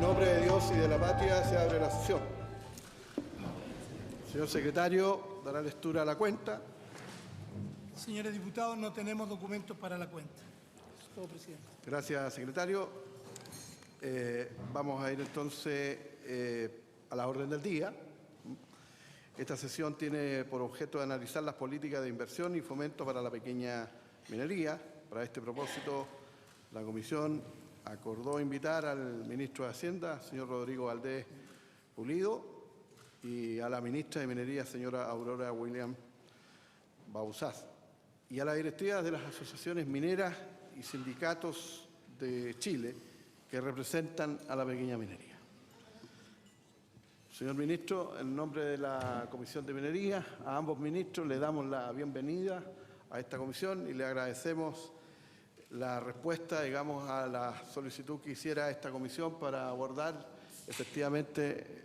nombre de Dios y de la patria se abre la sesión. Señor secretario, dará lectura a la cuenta. Señores diputados, no tenemos documentos para la cuenta. Es todo, presidente. Gracias, secretario. Vamos a ir entonces a la orden del día. Esta sesión tiene por objeto de analizar las políticas de inversión y fomento para la pequeña minería. Para este propósito, la Comisión acordó invitar al ministro de Hacienda, señor Rodrigo Valdés Pulido, y a la ministra de Minería, señora Aurora William Bauzás, y a las directivas de las asociaciones mineras y sindicatos de Chile que representan a la pequeña minería. Señor ministro, en nombre de la Comisión de Minería, a ambos ministros le damos la bienvenida a esta comisión y le agradecemos la respuesta, digamos, a la solicitud que hiciera esta comisión para abordar efectivamente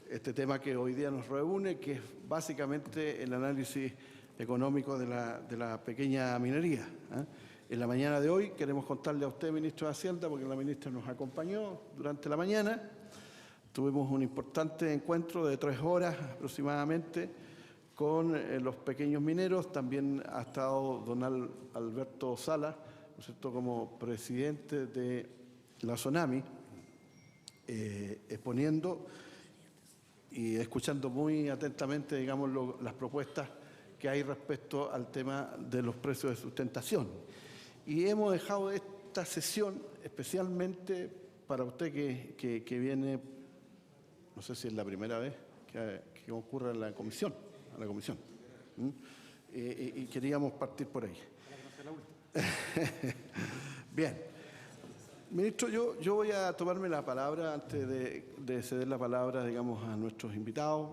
este tema que hoy día nos reúne, que es básicamente el análisis económico de la pequeña minería. En la mañana de hoy queremos contarle a usted, ministro de Hacienda, porque la ministra nos acompañó durante la mañana. Tuvimos un importante encuentro de 3 horas aproximadamente con los pequeños mineros. También ha estado don Alberto Sala, ¿no es cierto?, como presidente de la SONAMI, exponiendo y escuchando muy atentamente, digamos, las propuestas que hay respecto al tema de los precios de sustentación. Y hemos dejado esta sesión especialmente para usted que viene, no sé si es la primera vez que ocurre en la comisión, y queríamos partir por ahí. Bien. Ministro, yo voy a tomarme la palabra antes de ceder la palabra, digamos, a nuestros invitados,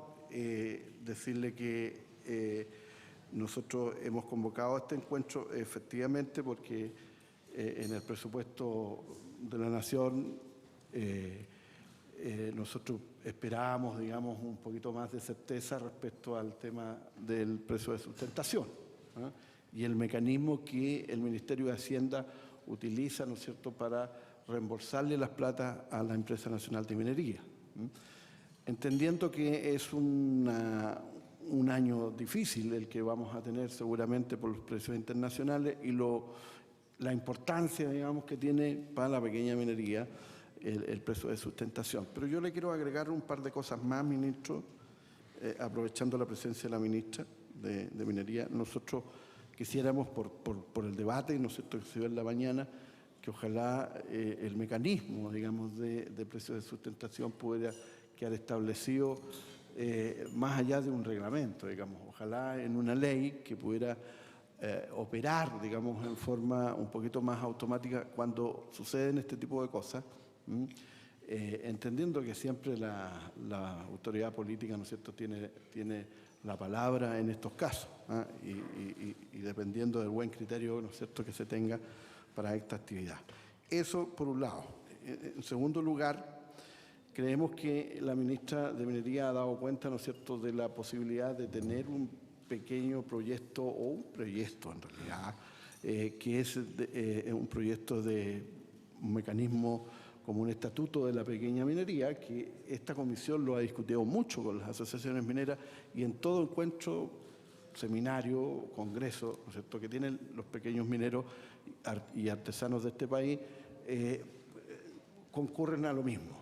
decirle que nosotros hemos convocado este encuentro efectivamente porque en el presupuesto de la Nación nosotros esperábamos, digamos, un poquito más de certeza respecto al tema del precio de sustentación, y el mecanismo que el Ministerio de Hacienda utiliza, ¿no es cierto?, para reembolsarle las platas a la Empresa Nacional de Minería. Entendiendo que es un año difícil el que vamos a tener seguramente por los precios internacionales y la importancia, digamos, que tiene para la pequeña minería el precio de sustentación. Pero yo le quiero agregar un par de cosas más, ministro, aprovechando la presencia de la ministra de Minería. Nosotros quisiéramos, por el debate, ¿no es cierto?, que se dio en la mañana, que ojalá el mecanismo, digamos, de precios de sustentación pudiera quedar establecido más allá de un reglamento, digamos, ojalá en una ley que pudiera operar, digamos, en forma un poquito más automática cuando suceden este tipo de cosas, entendiendo que siempre la autoridad política, ¿no es cierto?, tiene la palabra en estos casos, y dependiendo del buen criterio, ¿no es cierto?, que se tenga para esta actividad. Eso por un lado. En segundo lugar, creemos que la ministra de Minería ha dado cuenta, ¿no es cierto?, de la posibilidad de tener un pequeño proyecto, o un proyecto en realidad, que es un proyecto de un mecanismo como un estatuto de la pequeña minería, que esta comisión lo ha discutido mucho con las asociaciones mineras y en todo encuentro, seminario, congreso, ¿no es cierto?, que tienen los pequeños mineros y artesanos de este país, concurren a lo mismo.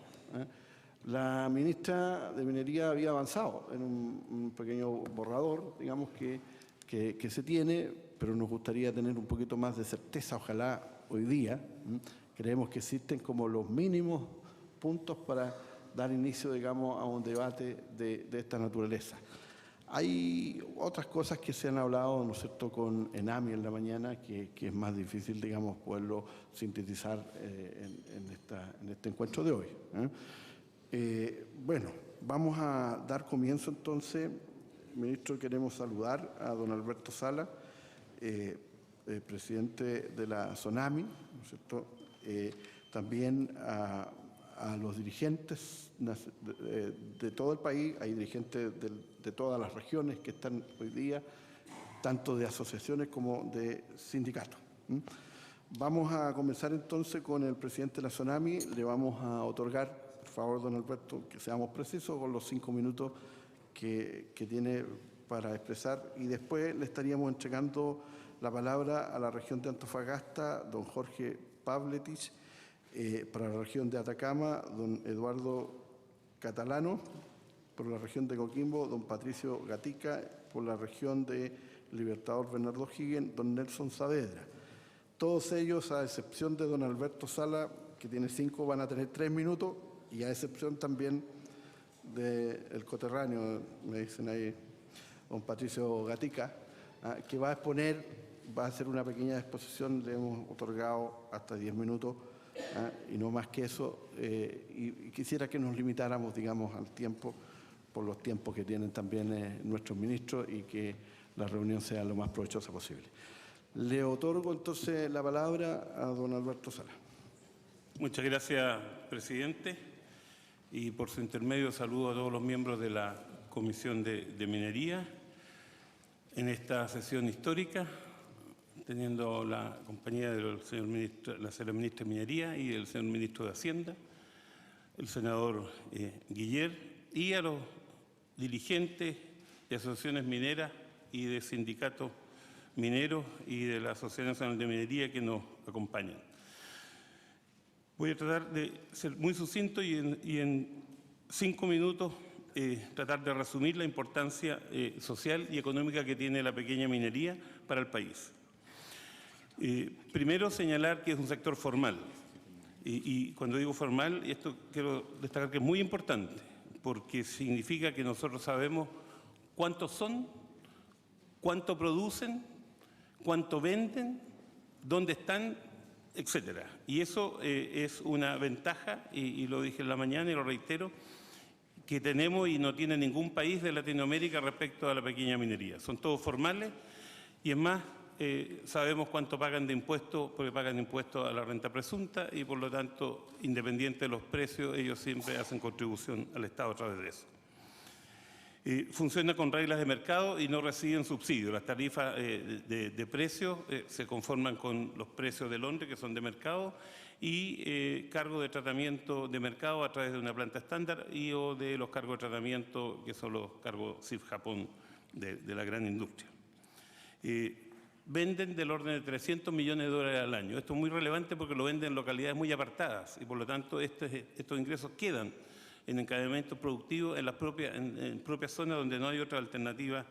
La ministra de Minería había avanzado en un pequeño borrador, digamos, que se tiene, pero nos gustaría tener un poquito más de certeza, ojalá hoy día. Creemos que existen como los mínimos puntos para dar inicio, digamos, a un debate de esta naturaleza. Hay otras cosas que se han hablado, ¿no es cierto?, con ENAMI en la mañana, que es más difícil, digamos, poderlo sintetizar en este encuentro de hoy. Bueno, vamos a dar comienzo entonces. Ministro, queremos saludar a don Alberto Sala, presidente de la SONAMI, ¿no es cierto?, también a los dirigentes de todo el país. Hay dirigentes de todas las regiones que están hoy día, tanto de asociaciones como de sindicatos. Vamos a comenzar entonces con el presidente de la SONAMI. Le vamos a otorgar, por favor, don Alberto, que seamos precisos con los 5 minutos que tiene para expresar, y después le estaríamos entregando la palabra a la región de Antofagasta, don Jorge Pavletich, para la región de Atacama, don Eduardo Catalano, por la región de Coquimbo, don Patricio Gatica, por la región de Libertador Bernardo Higgins, don Nelson Saavedra. Todos ellos, a excepción de don Alberto Sala, que tiene 5, van a tener 3 minutos, y a excepción también del coterráneo, me dicen ahí, don Patricio Gatica, que va a exponer, va a hacer una pequeña exposición. Le hemos otorgado hasta 10 minutos y no más que eso, y quisiera que nos limitáramos, digamos, al tiempo, por los tiempos que tienen también nuestros ministros, y que la reunión sea lo más provechosa posible. Le otorgo entonces la palabra a don Alberto Sala. Muchas gracias, presidente, y por su intermedio saludo a todos los miembros de la Comisión de Minería en esta sesión histórica, teniendo la compañía del señor ministro, la señora ministra de Minería y el señor ministro de Hacienda, el senador Guiller, y a los dirigentes de asociaciones mineras y de sindicatos mineros y de la Sociedad Nacional de Minería que nos acompañan. Voy a tratar de ser muy sucinto y en 5 minutos tratar de resumir la importancia social y económica que tiene la pequeña minería para el país. Primero, señalar que es un sector formal. Y cuando digo formal, y esto quiero destacar que es muy importante, porque significa que nosotros sabemos cuántos son, cuánto producen, cuánto venden, dónde están, etcétera. Y eso es una ventaja, y lo dije en la mañana y lo reitero, que tenemos y no tiene ningún país de Latinoamérica respecto a la pequeña minería. Son todos formales, y es más, sabemos cuánto pagan de impuestos, porque pagan impuestos a la renta presunta, y por lo tanto, independiente de los precios, ellos siempre hacen contribución al Estado a través de eso. Funciona con reglas de mercado y no reciben subsidios. Las tarifas de precios se conforman con los precios de Londres, que son de mercado, y cargos de tratamiento de mercado a través de una planta estándar o de los cargos de tratamiento, que son los cargos CIF Japón de la gran industria. Venden del orden de $300 millones al año. Esto es muy relevante porque lo venden en localidades muy apartadas, y por lo tanto estos ingresos quedan en encadenamiento productivo en propias zonas donde no hay otra alternativa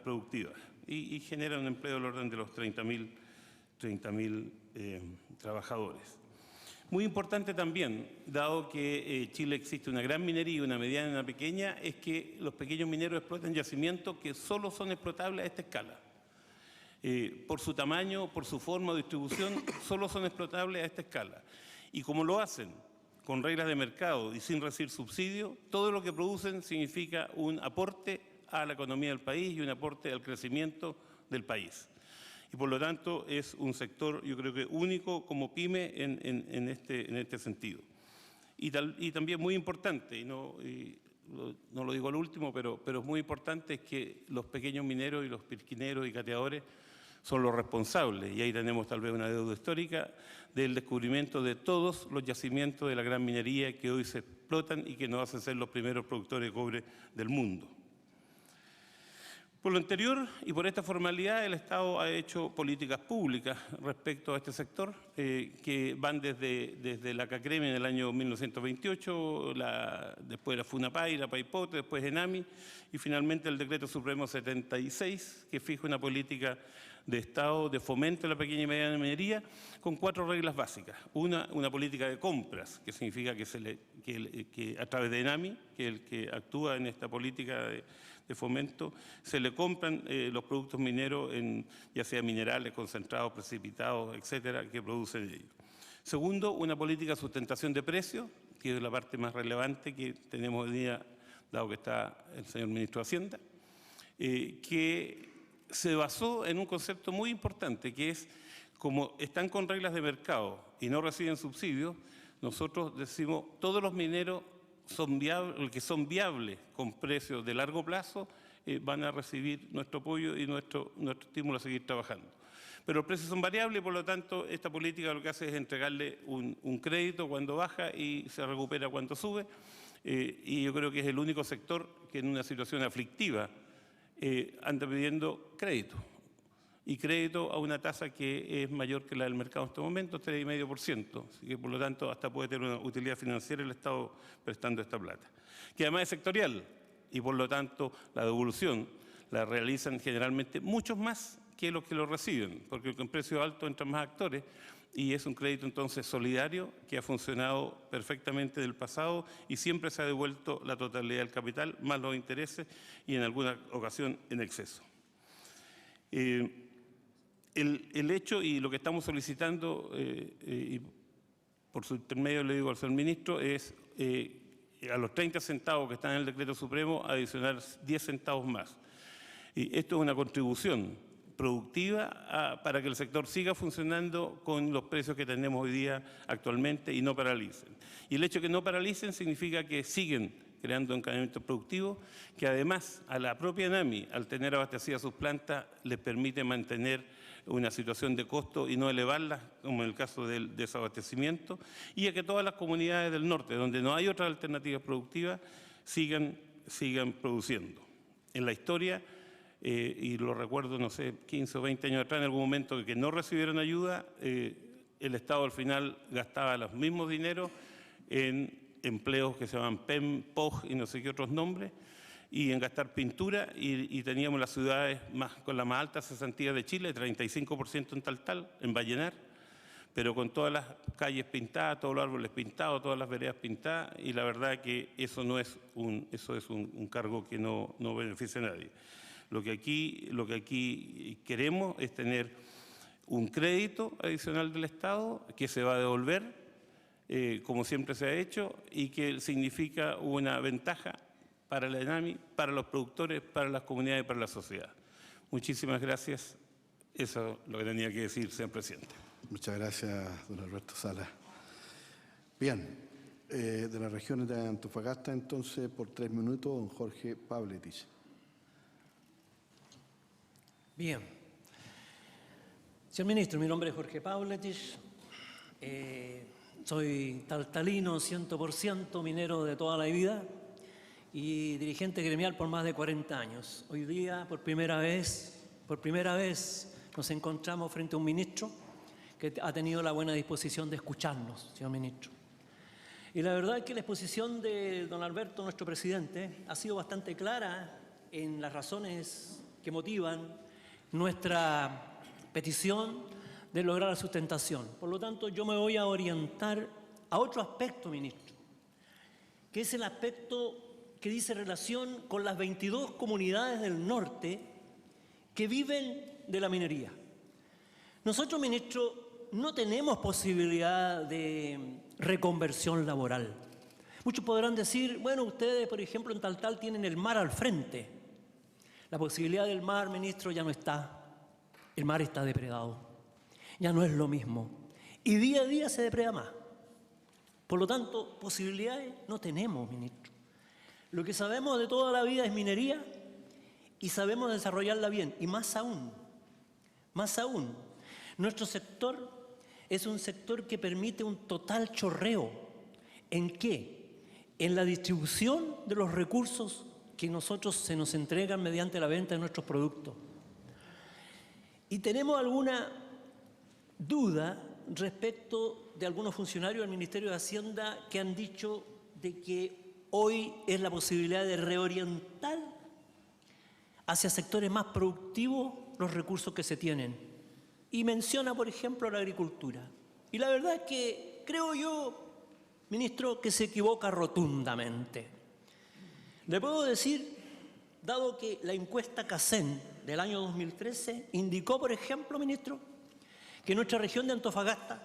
productiva, y generan un empleo del orden de los 30.000 trabajadores. Muy importante también, dado que en Chile existe una gran minería, una mediana y una pequeña, es que los pequeños mineros explotan yacimientos que solo son explotables a esta escala. Por su tamaño, por su forma de distribución, solo son explotables a esta escala. Y como lo hacen con reglas de mercado y sin recibir subsidio, todo lo que producen significa un aporte a la economía del país y un aporte al crecimiento del país. Y por lo tanto es un sector, yo creo que único como pyme en este sentido. Y también muy importante, y no lo digo al último, pero es muy importante, es que los pequeños mineros y los pirquineros y cateadores son los responsables, y ahí tenemos tal vez una deuda histórica, del descubrimiento de todos los yacimientos de la gran minería que hoy se explotan y que nos hacen ser los primeros productores de cobre del mundo. Por lo anterior y por esta formalidad, el Estado ha hecho políticas públicas respecto a este sector, que van desde la CACREME en el año 1928, después la FUNAPAI, la PAIPOT, después ENAMI, y finalmente el Decreto Supremo 76, que fija una política de Estado de fomento de la pequeña y mediana minería con 4 reglas básicas. Una política de compras, que significa que a través de ENAMI, que es el que actúa en esta política de fomento, se le compran los productos mineros, ya sea minerales, concentrados, precipitados, etcétera, que producen ellos. Segundo, una política de sustentación de precios, que es la parte más relevante que tenemos hoy día, dado que está el señor ministro de Hacienda, que se basó en un concepto muy importante, que es, como están con reglas de mercado y no reciben subsidios, nosotros decimos, todos los mineros son viables, que son viables con precios de largo plazo, van a recibir nuestro apoyo y nuestro estímulo a seguir trabajando. Pero los precios son variables, por lo tanto, esta política lo que hace es entregarle un crédito cuando baja y se recupera cuando sube. Y yo creo que es el único sector que en una situación aflictiva anda pidiendo crédito. Y crédito a una tasa que es mayor que la del mercado en este momento, 3,5%. Así que, por lo tanto, hasta puede tener una utilidad financiera el Estado prestando esta plata. Que además es sectorial y, por lo tanto, la devolución la realizan generalmente muchos más que los que lo reciben, porque con precios altos entran más actores y es un crédito entonces solidario que ha funcionado perfectamente del pasado y siempre se ha devuelto la totalidad del capital, más los intereses y en alguna ocasión en exceso. El hecho y lo que estamos solicitando, y por su intermedio le digo al señor ministro, es a los 30 centavos que están en el decreto supremo adicionar 10 centavos más. Y esto es una contribución productiva para que el sector siga funcionando con los precios que tenemos hoy día actualmente y no paralicen. Y el hecho de que no paralicen significa que siguen creando encadenamientos productivos, que además a la propia ENAMI, al tener abastecidas sus plantas, les permite mantener una situación de costo y no elevarlas, como en el caso del desabastecimiento, y a que todas las comunidades del norte, donde no hay otras alternativas productivas, sigan produciendo. En la historia, y lo recuerdo, no sé, 15 o 20 años atrás, en algún momento que no recibieron ayuda, el Estado al final gastaba los mismos dineros en empleos que se llaman PEM, POG y no sé qué otros nombres, y en gastar pintura, y teníamos las ciudades con la más alta cesantía de Chile, 35% en Taltal, en Vallenar, pero con todas las calles pintadas, todos los árboles pintados, todas las veredas pintadas, y la verdad que eso es un cargo que no beneficia a nadie. Lo que aquí queremos es tener un crédito adicional del Estado que se va a devolver, como siempre se ha hecho, y que significa una ventaja para la ENAMI, para los productores, para las comunidades y para la sociedad. Muchísimas gracias. Eso es lo que tenía que decir, señor presidente. Muchas gracias, don Alberto Salas. Bien, de las regiones de Antofagasta, entonces, por 3 minutos, don Jorge Pabletich. Bien. Señor ministro, mi nombre es Jorge Pabletich. Soy taltalino 100%, minero de toda la vida y dirigente gremial por más de 40 años. Hoy día, por primera vez, nos encontramos frente a un ministro que ha tenido la buena disposición de escucharnos, señor ministro. Y la verdad es que la exposición de don Alberto, nuestro presidente, ha sido bastante clara en las razones que motivan nuestra petición de lograr la sustentación. Por lo tanto, yo me voy a orientar a otro aspecto, ministro, que es el aspecto que dice relación con las 22 comunidades del norte que viven de la minería. Nosotros, ministro, no tenemos posibilidad de reconversión laboral. Muchos podrán decir, bueno, ustedes, por ejemplo, en Taltal tienen el mar al frente. La posibilidad del mar, ministro, ya no está. El mar está depredado. Ya no es lo mismo. Y día a día se depreda más. Por lo tanto, posibilidades no tenemos, ministro. Lo que sabemos de toda la vida es minería y sabemos desarrollarla bien. Y más aún, nuestro sector es un sector que permite un total chorreo. ¿En qué? En la distribución de los recursos que nosotros se nos entregan mediante la venta de nuestros productos. Y tenemos alguna duda respecto de algunos funcionarios del Ministerio de Hacienda que han dicho de que hoy es la posibilidad de reorientar hacia sectores más productivos los recursos que se tienen. Y menciona, por ejemplo, la agricultura. Y la verdad es que creo yo, ministro, que se equivoca rotundamente. Le puedo decir, dado que la encuesta CACEN del año 2013 indicó, por ejemplo, ministro, que nuestra región de Antofagasta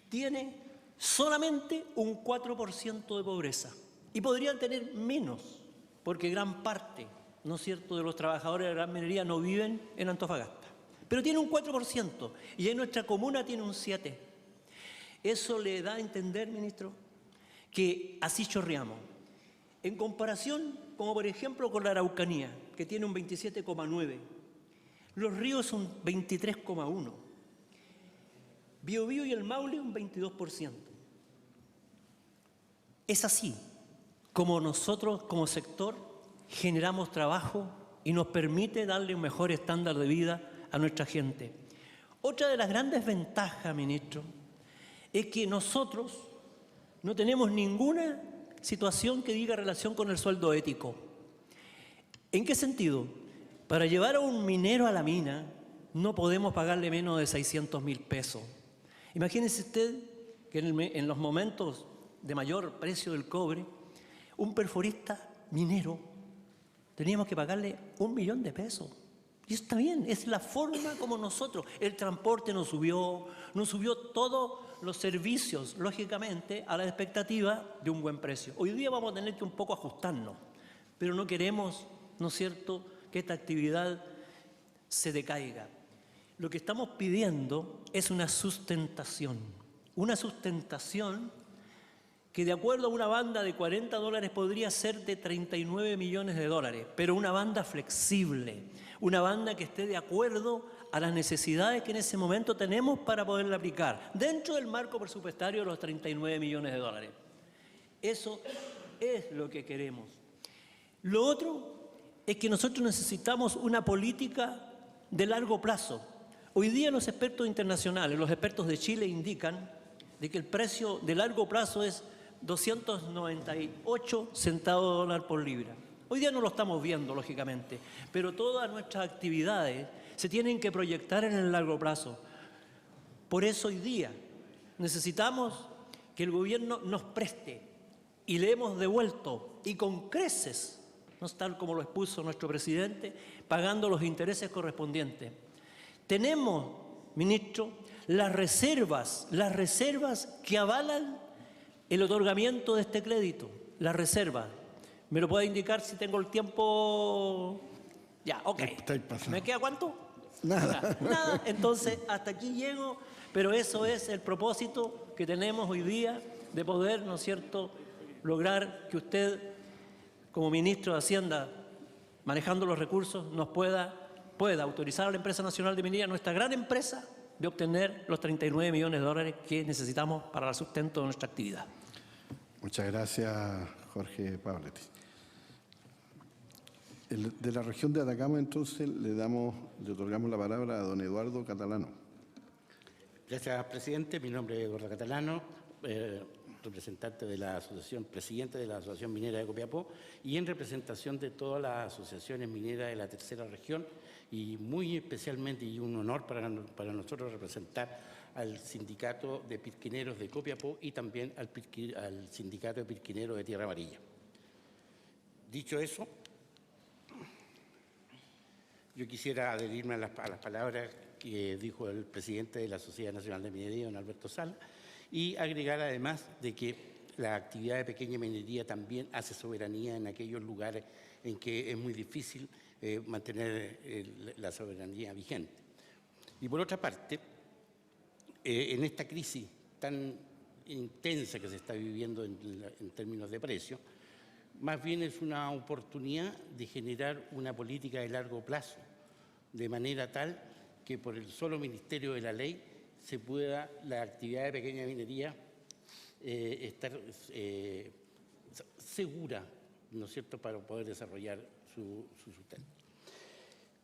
tiene solamente un 4% de pobreza. Y podrían tener menos, porque gran parte, ¿no es cierto?, de los trabajadores de la gran minería no viven en Antofagasta. Pero tiene un 4% y en nuestra comuna tiene un 7%. Eso le da a entender, ministro, que así chorreamos. En comparación, como por ejemplo con la Araucanía, que tiene un 27,9%, Los Ríos un 23,1%, Biobío y el Maule un 22%. Es así como nosotros como sector generamos trabajo y nos permite darle un mejor estándar de vida a nuestra gente. Otra de las grandes ventajas, ministro, es que nosotros no tenemos ninguna situación que diga relación con el sueldo ético. ¿En qué sentido? Para llevar a un minero a la mina no podemos pagarle menos de 600.000 pesos. Imagínese usted que en los momentos de mayor precio del cobre, un perforista minero teníamos que pagarle 1 millón de pesos. Y está bien, es la forma como nosotros, el transporte nos subió todos los servicios, lógicamente, a la expectativa de un buen precio. Hoy día vamos a tener que un poco ajustarnos, pero no queremos, ¿no es cierto?, que esta actividad se decaiga. Lo que estamos pidiendo es una sustentación que de acuerdo a una banda de $40 podría ser de 39 millones de dólares, pero una banda flexible, una banda que esté de acuerdo a las necesidades que en ese momento tenemos para poderla aplicar, dentro del marco presupuestario de los 39 millones de dólares. Eso es lo que queremos. Lo otro es que nosotros necesitamos una política de largo plazo. Hoy día los expertos internacionales, los expertos de Chile indican de que el precio de largo plazo es 298 centavos de dólar por libra. Hoy día no lo estamos viendo, lógicamente, pero todas nuestras actividades se tienen que proyectar en el largo plazo. Por eso hoy día necesitamos que el gobierno nos preste, y le hemos devuelto, y con creces, no tal como lo expuso nuestro presidente, pagando los intereses correspondientes. Tenemos, ministro, las reservas que avalan el otorgamiento de este crédito, las reservas. ¿Me lo puede indicar si tengo el tiempo? Ya, ok. ¿Me queda cuánto? Nada. Nada. Entonces, hasta aquí llego, pero eso es el propósito que tenemos hoy día de poder, ¿no es cierto?, lograr que usted, como ministro de Hacienda, manejando los recursos, nos pueda autorizar a la Empresa Nacional de Minería, nuestra gran empresa, de obtener los 39 millones de dólares que necesitamos para el sustento de nuestra actividad. Muchas gracias, Jorge Pabletti. De la región de Atacama, entonces, le otorgamos la palabra a don Eduardo Catalano. Gracias, presidente. Mi nombre es Eduardo Catalano, representante de la asociación, presidente de la Asociación Minera de Copiapó, y en representación de todas las asociaciones mineras de la tercera región, y muy especialmente, y un honor para nosotros representar al Sindicato de Pirquineros de Copiapó y también al Sindicato de Pirquineros de Tierra Amarilla. Dicho eso, yo quisiera adherirme a las palabras que dijo el presidente de la Sociedad Nacional de Minería, don Alberto Sala, y agregar además de que la actividad de pequeña minería también hace soberanía en aquellos lugares en que es muy difícil mantener la soberanía vigente. Y por otra parte, en esta crisis tan intensa que se está viviendo en términos de precio, más bien es una oportunidad de generar una política de largo plazo, de manera tal que por el solo Ministerio de la Ley se pueda la actividad de pequeña minería estar segura, ¿no es cierto?, para poder desarrollar su sustento.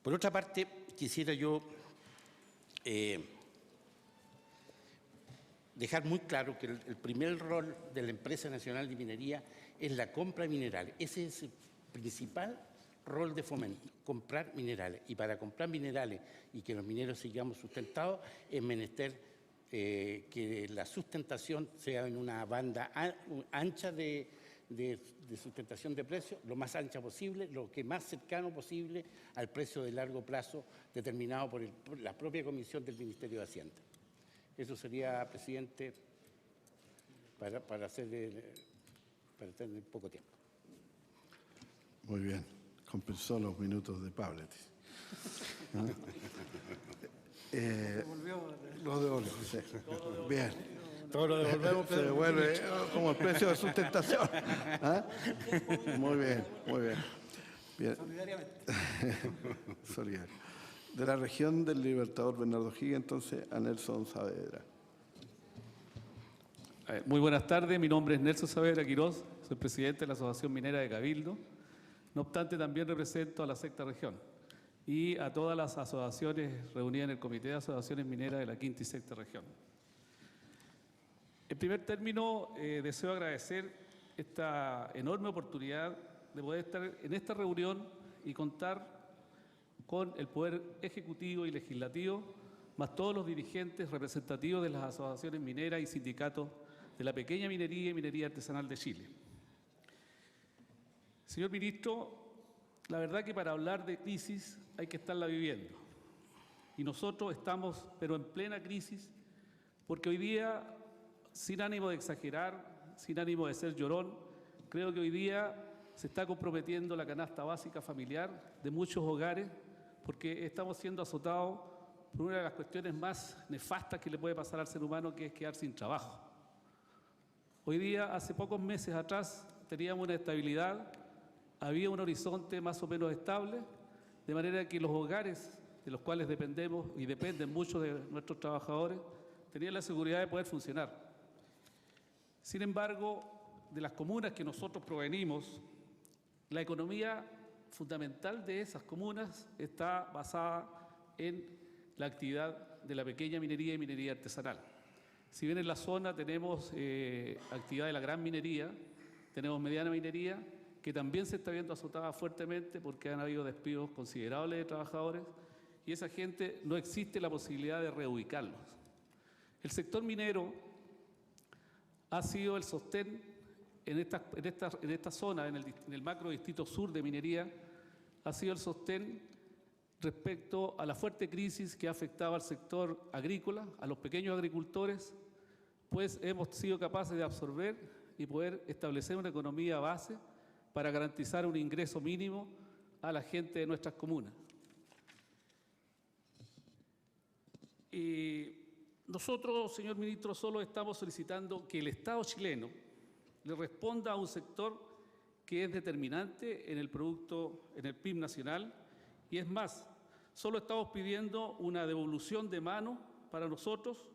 Por otra parte, quisiera yo dejar muy claro que el primer rol de la Empresa Nacional de Minería es la compra de minerales. Ese es el principal rol de Fomento, comprar minerales. Y para comprar minerales y que los mineros sigamos sustentados, es menester que la sustentación sea en una banda ancha de sustentación de precios, lo más ancha posible, lo que más cercano posible al precio de largo plazo determinado por la propia Comisión del Ministerio de Hacienda. Eso sería, presidente, para tener poco tiempo. Muy bien, compensó los minutos de Pabletti. Los devolvió, sí. Bien. Todo lo devolvemos, Se Pedro. devuelve como el precio de sustentación. ¿Ah? Muy bien, muy bien. Bien. Solidario. De la región del Libertador Bernardo Higgins, entonces, a Nelson Saavedra. Muy buenas tardes, mi nombre es Nelson Saavedra Quirós, soy presidente de la Asociación Minera de Cabildo. No obstante, también represento a la sexta región y a todas las asociaciones reunidas en el Comité de Asociaciones Mineras de la quinta y sexta región. En primer término, deseo agradecer esta enorme oportunidad de poder estar en esta reunión y contar con el Poder Ejecutivo y Legislativo, más todos los dirigentes representativos de las asociaciones mineras y sindicatos de la pequeña minería y minería artesanal de Chile. Señor Ministro, la verdad que para hablar de crisis hay que estarla viviendo. Y nosotros estamos, pero en plena crisis, porque hoy día, sin ánimo de exagerar, sin ánimo de ser llorón, creo que hoy día se está comprometiendo la canasta básica familiar de muchos hogares, porque estamos siendo azotados por una de las cuestiones más nefastas que le puede pasar al ser humano, que es quedar sin trabajo. Hoy día, hace pocos meses atrás, teníamos una estabilidad, había un horizonte más o menos estable, de manera que los hogares de los cuales dependemos y dependen muchos de nuestros trabajadores, tenían la seguridad de poder funcionar. Sin embargo, de las comunas que nosotros provenimos, la economía fundamental de esas comunas está basada en la actividad de la pequeña minería y minería artesanal. Si bien en la zona tenemos actividad de la gran minería, tenemos mediana minería, que también se está viendo azotada fuertemente porque han habido despidos considerables de trabajadores y esa gente no existe la posibilidad de reubicarlos. El sector minero ha sido el sostén en esta zona, en el macro distrito sur de minería, ha sido el sostén respecto a la fuerte crisis que ha afectado al sector agrícola, a los pequeños agricultores, pues hemos sido capaces de absorber y poder establecer una economía base para garantizar un ingreso mínimo a la gente de nuestras comunas. Nosotros, señor ministro, solo estamos solicitando que el Estado chileno le responda a un sector que es determinante en el producto, en el PIB nacional, y es más, solo estamos pidiendo una devolución de mano para nosotros,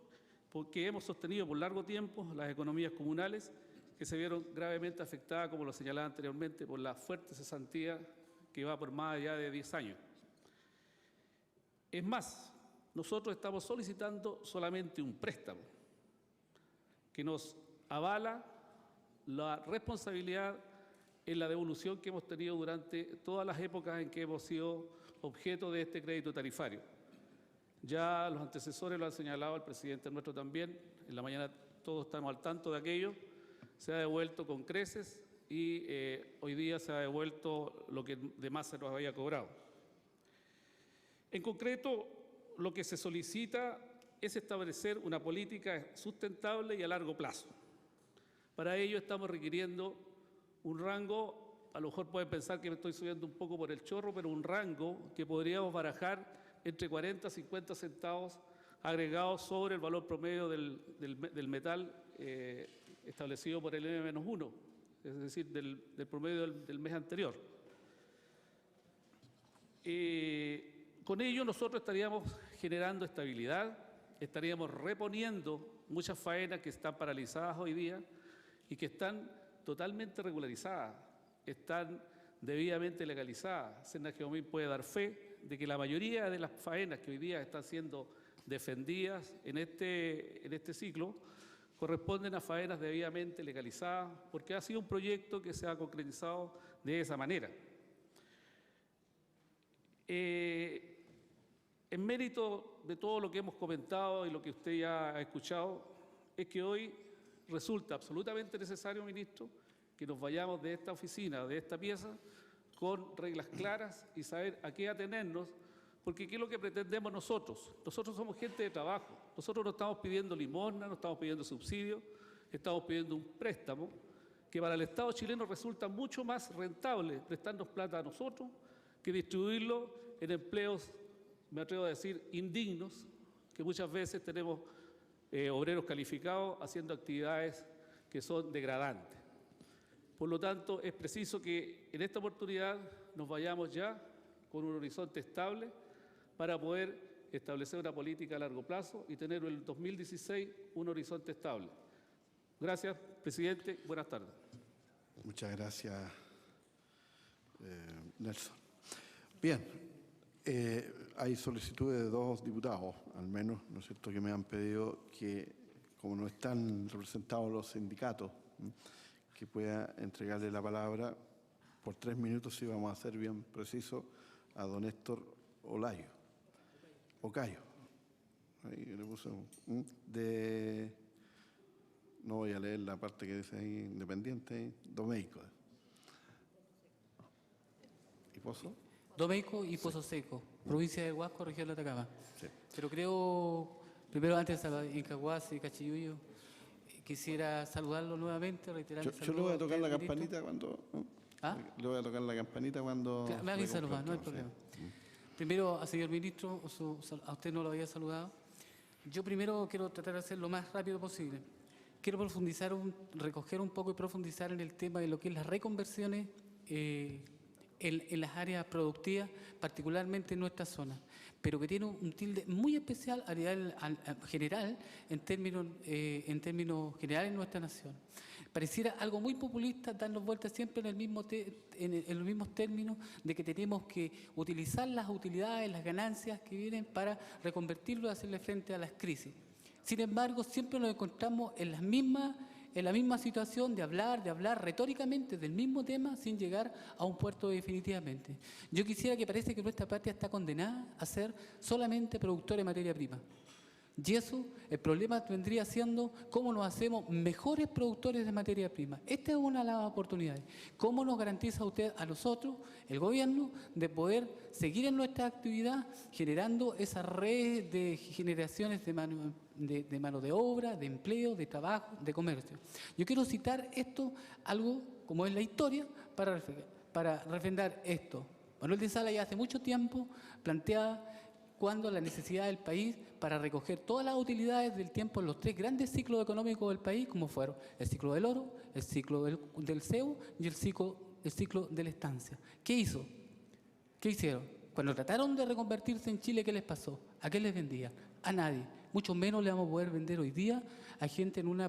porque hemos sostenido por largo tiempo las economías comunales que se vieron gravemente afectadas, como lo señalaba anteriormente, por la fuerte cesantía que va por más allá de 10 años. Es más, nosotros estamos solicitando solamente un préstamo que nos avala la responsabilidad en la devolución que hemos tenido durante todas las épocas en que hemos sido objeto de este crédito tarifario. Ya los antecesores lo han señalado, el presidente nuestro también, en la mañana todos estamos al tanto de aquello, se ha devuelto con creces y hoy día se ha devuelto lo que de más se nos había cobrado. En concreto, lo que se solicita es establecer una política sustentable y a largo plazo. Para ello estamos requiriendo un rango, a lo mejor pueden pensar que me estoy subiendo un poco por el chorro, pero un rango que podríamos barajar entre 40 y 50 centavos agregados sobre el valor promedio del metal establecido por el M-1, es decir, del promedio del mes anterior. Con ello nosotros estaríamos generando estabilidad, estaríamos reponiendo muchas faenas que están paralizadas hoy día y que están totalmente regularizadas, están debidamente legalizadas. Senageomín puede dar fe de que la mayoría de las faenas que hoy día están siendo defendidas en este ciclo corresponden a faenas debidamente legalizadas, porque ha sido un proyecto que se ha concretizado de esa manera. En mérito de todo lo que hemos comentado y lo que usted ya ha escuchado, es que hoy resulta absolutamente necesario, ministro, que nos vayamos de esta oficina, de esta pieza, con reglas claras y saber a qué atenernos, porque ¿qué es lo que pretendemos nosotros? Nosotros somos gente de trabajo, nosotros no estamos pidiendo limosna, no estamos pidiendo subsidio, estamos pidiendo un préstamo que para el Estado chileno resulta mucho más rentable prestarnos plata a nosotros que distribuirlo en empleos, me atrevo a decir, indignos, que muchas veces tenemos obreros calificados haciendo actividades que son degradantes. Por lo tanto, es preciso que en esta oportunidad nos vayamos ya con un horizonte estable para poder establecer una política a largo plazo y tener en el 2016 un horizonte estable. Gracias, presidente. Buenas tardes. Muchas gracias, Nelson. Bien, hay solicitudes de 2 diputados, al menos, ¿no es cierto?, que me han pedido que, como no están representados los sindicatos, que pueda entregarle la palabra por 3 minutos, si vamos a ser bien precisos, a don Héctor Ocayo. Ahí le puse no voy a leer la parte que dice ahí, independiente, Domeico. ¿Y Pozo? Domeico y Pozo Seco, provincia de Huasco, región de Atacama. Sí. Pero creo, primero antes de Incahuasi y Cachiyuyo, quisiera saludarlo nuevamente, reiterar el Yo saludo le voy a tocar la usted, ministro. campanita cuando... ¿Ah? Le voy a tocar la campanita cuando... Me avisa le nomás, no hay complete, problema. Primero, al señor ministro, a usted no lo había saludado. Yo primero quiero tratar de hacer lo más rápido posible. Quiero recoger un poco y profundizar en el tema de lo que es las reconversiones en las áreas productivas, particularmente en nuestra zona, pero que tiene un tilde muy especial a nivel general, en términos generales en nuestra nación. Pareciera algo muy populista darnos vueltas siempre en los mismos términos de que tenemos que utilizar las utilidades, las ganancias que vienen para reconvertirlo y hacerle frente a las crisis. Sin embargo, siempre nos encontramos en la misma situación de hablar retóricamente del mismo tema sin llegar a un puerto definitivamente. Yo quisiera que parece que nuestra patria está condenada a ser solamente productora de materia prima. Y eso, el problema vendría siendo cómo nos hacemos mejores productores de materia prima. Esta es una de las oportunidades. ¿Cómo nos garantiza usted a nosotros, el gobierno, de poder seguir en nuestra actividad generando esas redes de generaciones de mano de obra, de empleo, de trabajo, de comercio? Yo quiero citar esto, algo como es la historia, para refrendar esto. Manuel de Sala ya hace mucho tiempo planteaba cuando la necesidad del país para recoger todas las utilidades del tiempo en los 3 grandes ciclos económicos del país, como fueron el ciclo del oro, el ciclo del cebo y el ciclo de la estancia. ¿Qué hizo? ¿Qué hicieron? Cuando trataron de reconvertirse en Chile, ¿qué les pasó? ¿A qué les vendían? A nadie. Mucho menos le vamos a poder vender hoy día a gente en un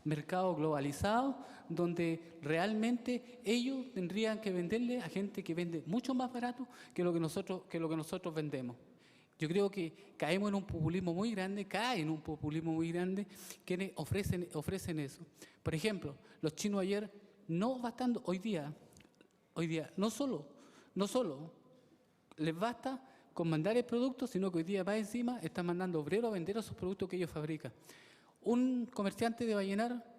mercado globalizado donde realmente ellos tendrían que venderle a gente que vende mucho más barato que lo que nosotros vendemos. Yo creo que caen en un populismo muy grande quienes ofrecen eso. Por ejemplo, los chinos ayer, no bastando, hoy día, no solo les basta con mandar el producto, sino que hoy día más encima están mandando obreros a vender esos productos que ellos fabrican. Un comerciante de Vallenar,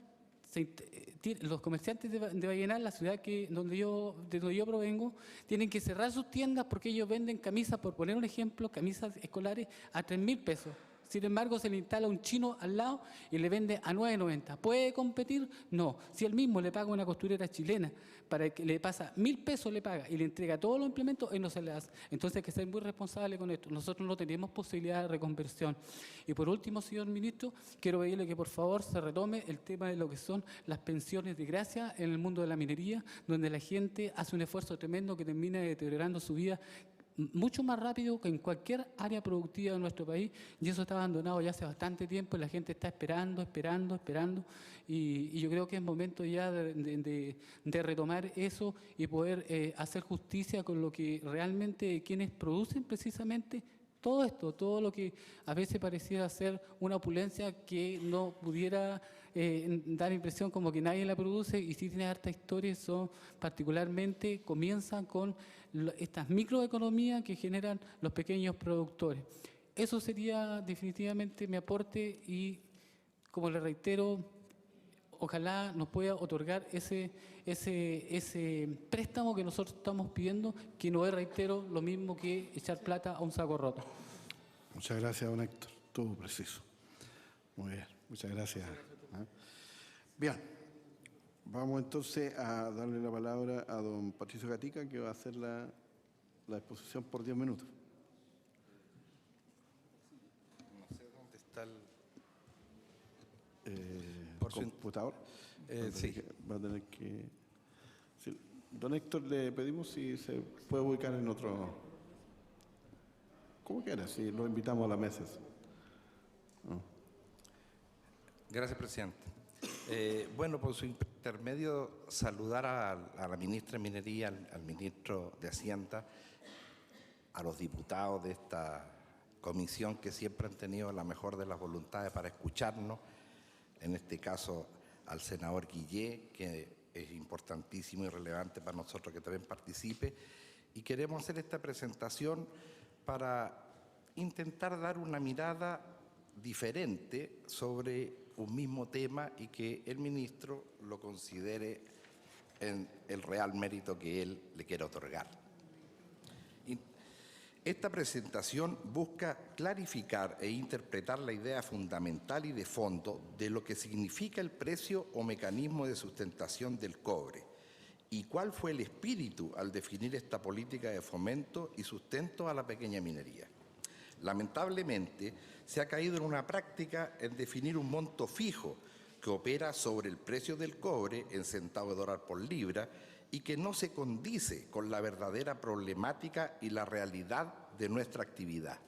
los comerciantes de Vallenar, la ciudad de donde yo provengo, tienen que cerrar sus tiendas porque ellos venden camisas, por poner un ejemplo, camisas escolares a 3.000 pesos. Sin embargo, se le instala un chino al lado y le vende a 9.90. ¿Puede competir? No. Si él mismo le paga una costurera chilena para que le pasa 1.000 pesos, le paga y le entrega todos los implementos, él no se le hace. Entonces hay que ser muy responsable con esto. Nosotros no tenemos posibilidad de reconversión. Y por último, señor ministro, quiero pedirle que por favor se retome el tema de lo que son las pensiones de gracia en el mundo de la minería, donde la gente hace un esfuerzo tremendo que termina deteriorando su vida mucho más rápido que en cualquier área productiva de nuestro país, y eso está abandonado ya hace bastante tiempo y la gente está esperando, y yo creo que es momento ya de retomar eso y poder hacer justicia con lo que realmente quienes producen precisamente todo esto, todo lo que a veces pareciera ser una opulencia que no pudiera dar impresión como que nadie la produce, y sí tiene harta historia, son particularmente, comienzan con estas microeconomías que generan los pequeños productores. Eso sería definitivamente mi aporte y, como le reitero, ojalá nos pueda otorgar ese préstamo que nosotros estamos pidiendo, que no es, reitero, lo mismo que echar plata a un saco roto. Muchas gracias, don Héctor. Todo preciso. Muy bien, muchas gracias. Bien, vamos entonces a darle la palabra a don Patricio Gatica, que va a hacer la exposición por 10 minutos. No sé dónde está el... computador. Sí. Va a tener que... Sí. Don Héctor, le pedimos si se puede ubicar en otro... ¿Cómo quiera? Si lo invitamos a la mesa. Gracias, presidente. Bueno, por su intermedio, saludar a la ministra de Minería, al ministro de Hacienda, a los diputados de esta comisión que siempre han tenido la mejor de las voluntades para escucharnos, en este caso al senador Guillé, que es importantísimo y relevante para nosotros que también participe, y queremos hacer esta presentación para intentar dar una mirada diferente sobre un mismo tema y que el ministro lo considere en el real mérito que él le quiera otorgar. Esta presentación busca clarificar e interpretar la idea fundamental y de fondo de lo que significa el precio o mecanismo de sustentación del cobre y cuál fue el espíritu al definir esta política de fomento y sustento a la pequeña minería. Lamentablemente, se ha caído en una práctica en definir un monto fijo que opera sobre el precio del cobre en centavo de dólar por libra y que no se condice con la verdadera problemática y la realidad de nuestra actividad.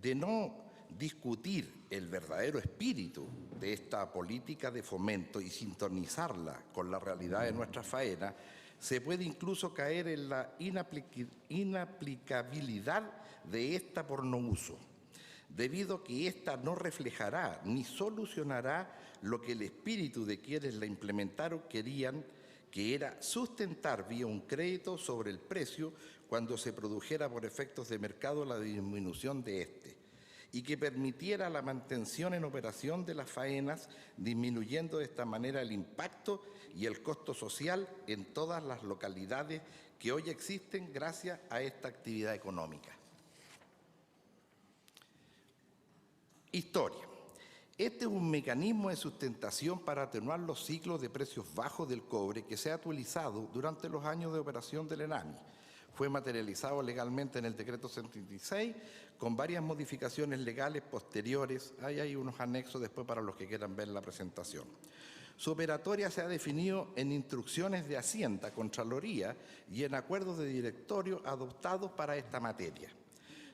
De no discutir el verdadero espíritu de esta política de fomento y sintonizarla con la realidad de nuestra faena, se puede incluso caer en la inaplicabilidad de esta por no uso, debido a que ésta no reflejará ni solucionará lo que el espíritu de quienes la implementaron querían, que era sustentar vía un crédito sobre el precio cuando se produjera por efectos de mercado la disminución de este, y que permitiera la mantención en operación de las faenas, disminuyendo de esta manera el impacto y el costo social en todas las localidades que hoy existen gracias a esta actividad económica. Historia. Este es un mecanismo de sustentación para atenuar los ciclos de precios bajos del cobre que se ha utilizado durante los años de operación del ENAMI. Fue materializado legalmente en el decreto 76 con varias modificaciones legales posteriores. Ahí hay unos anexos después para los que quieran ver la presentación. Su operatoria se ha definido en instrucciones de Hacienda, Contraloría y en acuerdos de directorio adoptados para esta materia.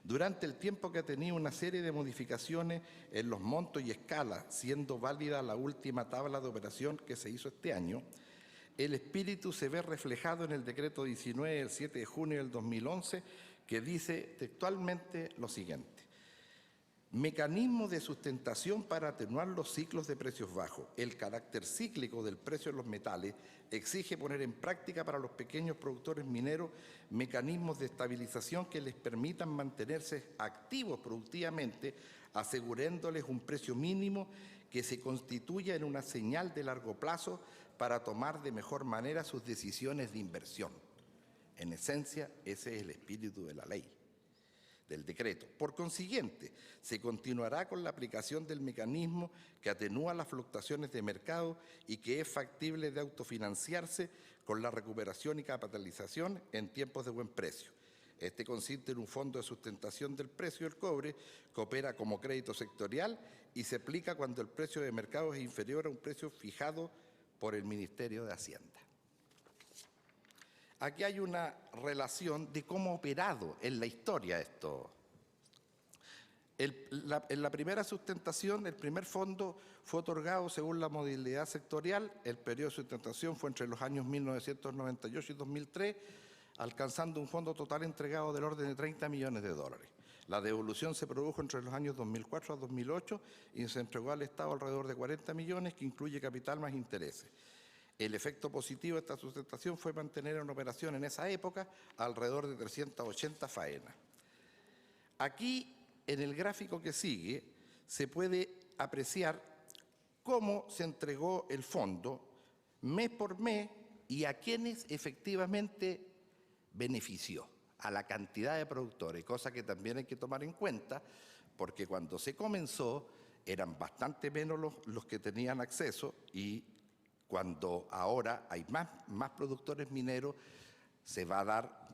Durante el tiempo que ha tenido una serie de modificaciones en los montos y escalas, siendo válida la última tabla de operación que se hizo este año, el espíritu se ve reflejado en el decreto 19 del 7 de junio del 2011, que dice textualmente lo siguiente: mecanismo de sustentación para atenuar los ciclos de precios bajos. El carácter cíclico del precio de los metales exige poner en práctica para los pequeños productores mineros mecanismos de estabilización que les permitan mantenerse activos productivamente, asegurándoles un precio mínimo que se constituya en una señal de largo plazo para tomar de mejor manera sus decisiones de inversión. En esencia, ese es el espíritu de la ley, del decreto. Por consiguiente, se continuará con la aplicación del mecanismo que atenúa las fluctuaciones de mercado y que es factible de autofinanciarse con la recuperación y capitalización en tiempos de buen precio. Este consiste en un fondo de sustentación del precio del cobre que opera como crédito sectorial y se aplica cuando el precio de mercado es inferior a un precio fijado por el Ministerio de Hacienda. Aquí hay una relación de cómo ha operado en la historia esto. En la primera sustentación, el primer fondo fue otorgado según la modalidad sectorial. El periodo de sustentación fue entre los años 1998 y 2003, alcanzando un fondo total entregado del orden de 30 millones de dólares. La devolución se produjo entre los años 2004 a 2008 y se entregó al Estado alrededor de 40 millones, que incluye capital más intereses. El efecto positivo de esta sustentación fue mantener en operación en esa época alrededor de 380 faenas. Aquí, en el gráfico que sigue, se puede apreciar cómo se entregó el fondo mes por mes y a quienes efectivamente benefició, a la cantidad de productores, cosa que también hay que tomar en cuenta, porque cuando se comenzó eran bastante menos los que tenían acceso y cuando ahora hay más productores mineros, se va a dar,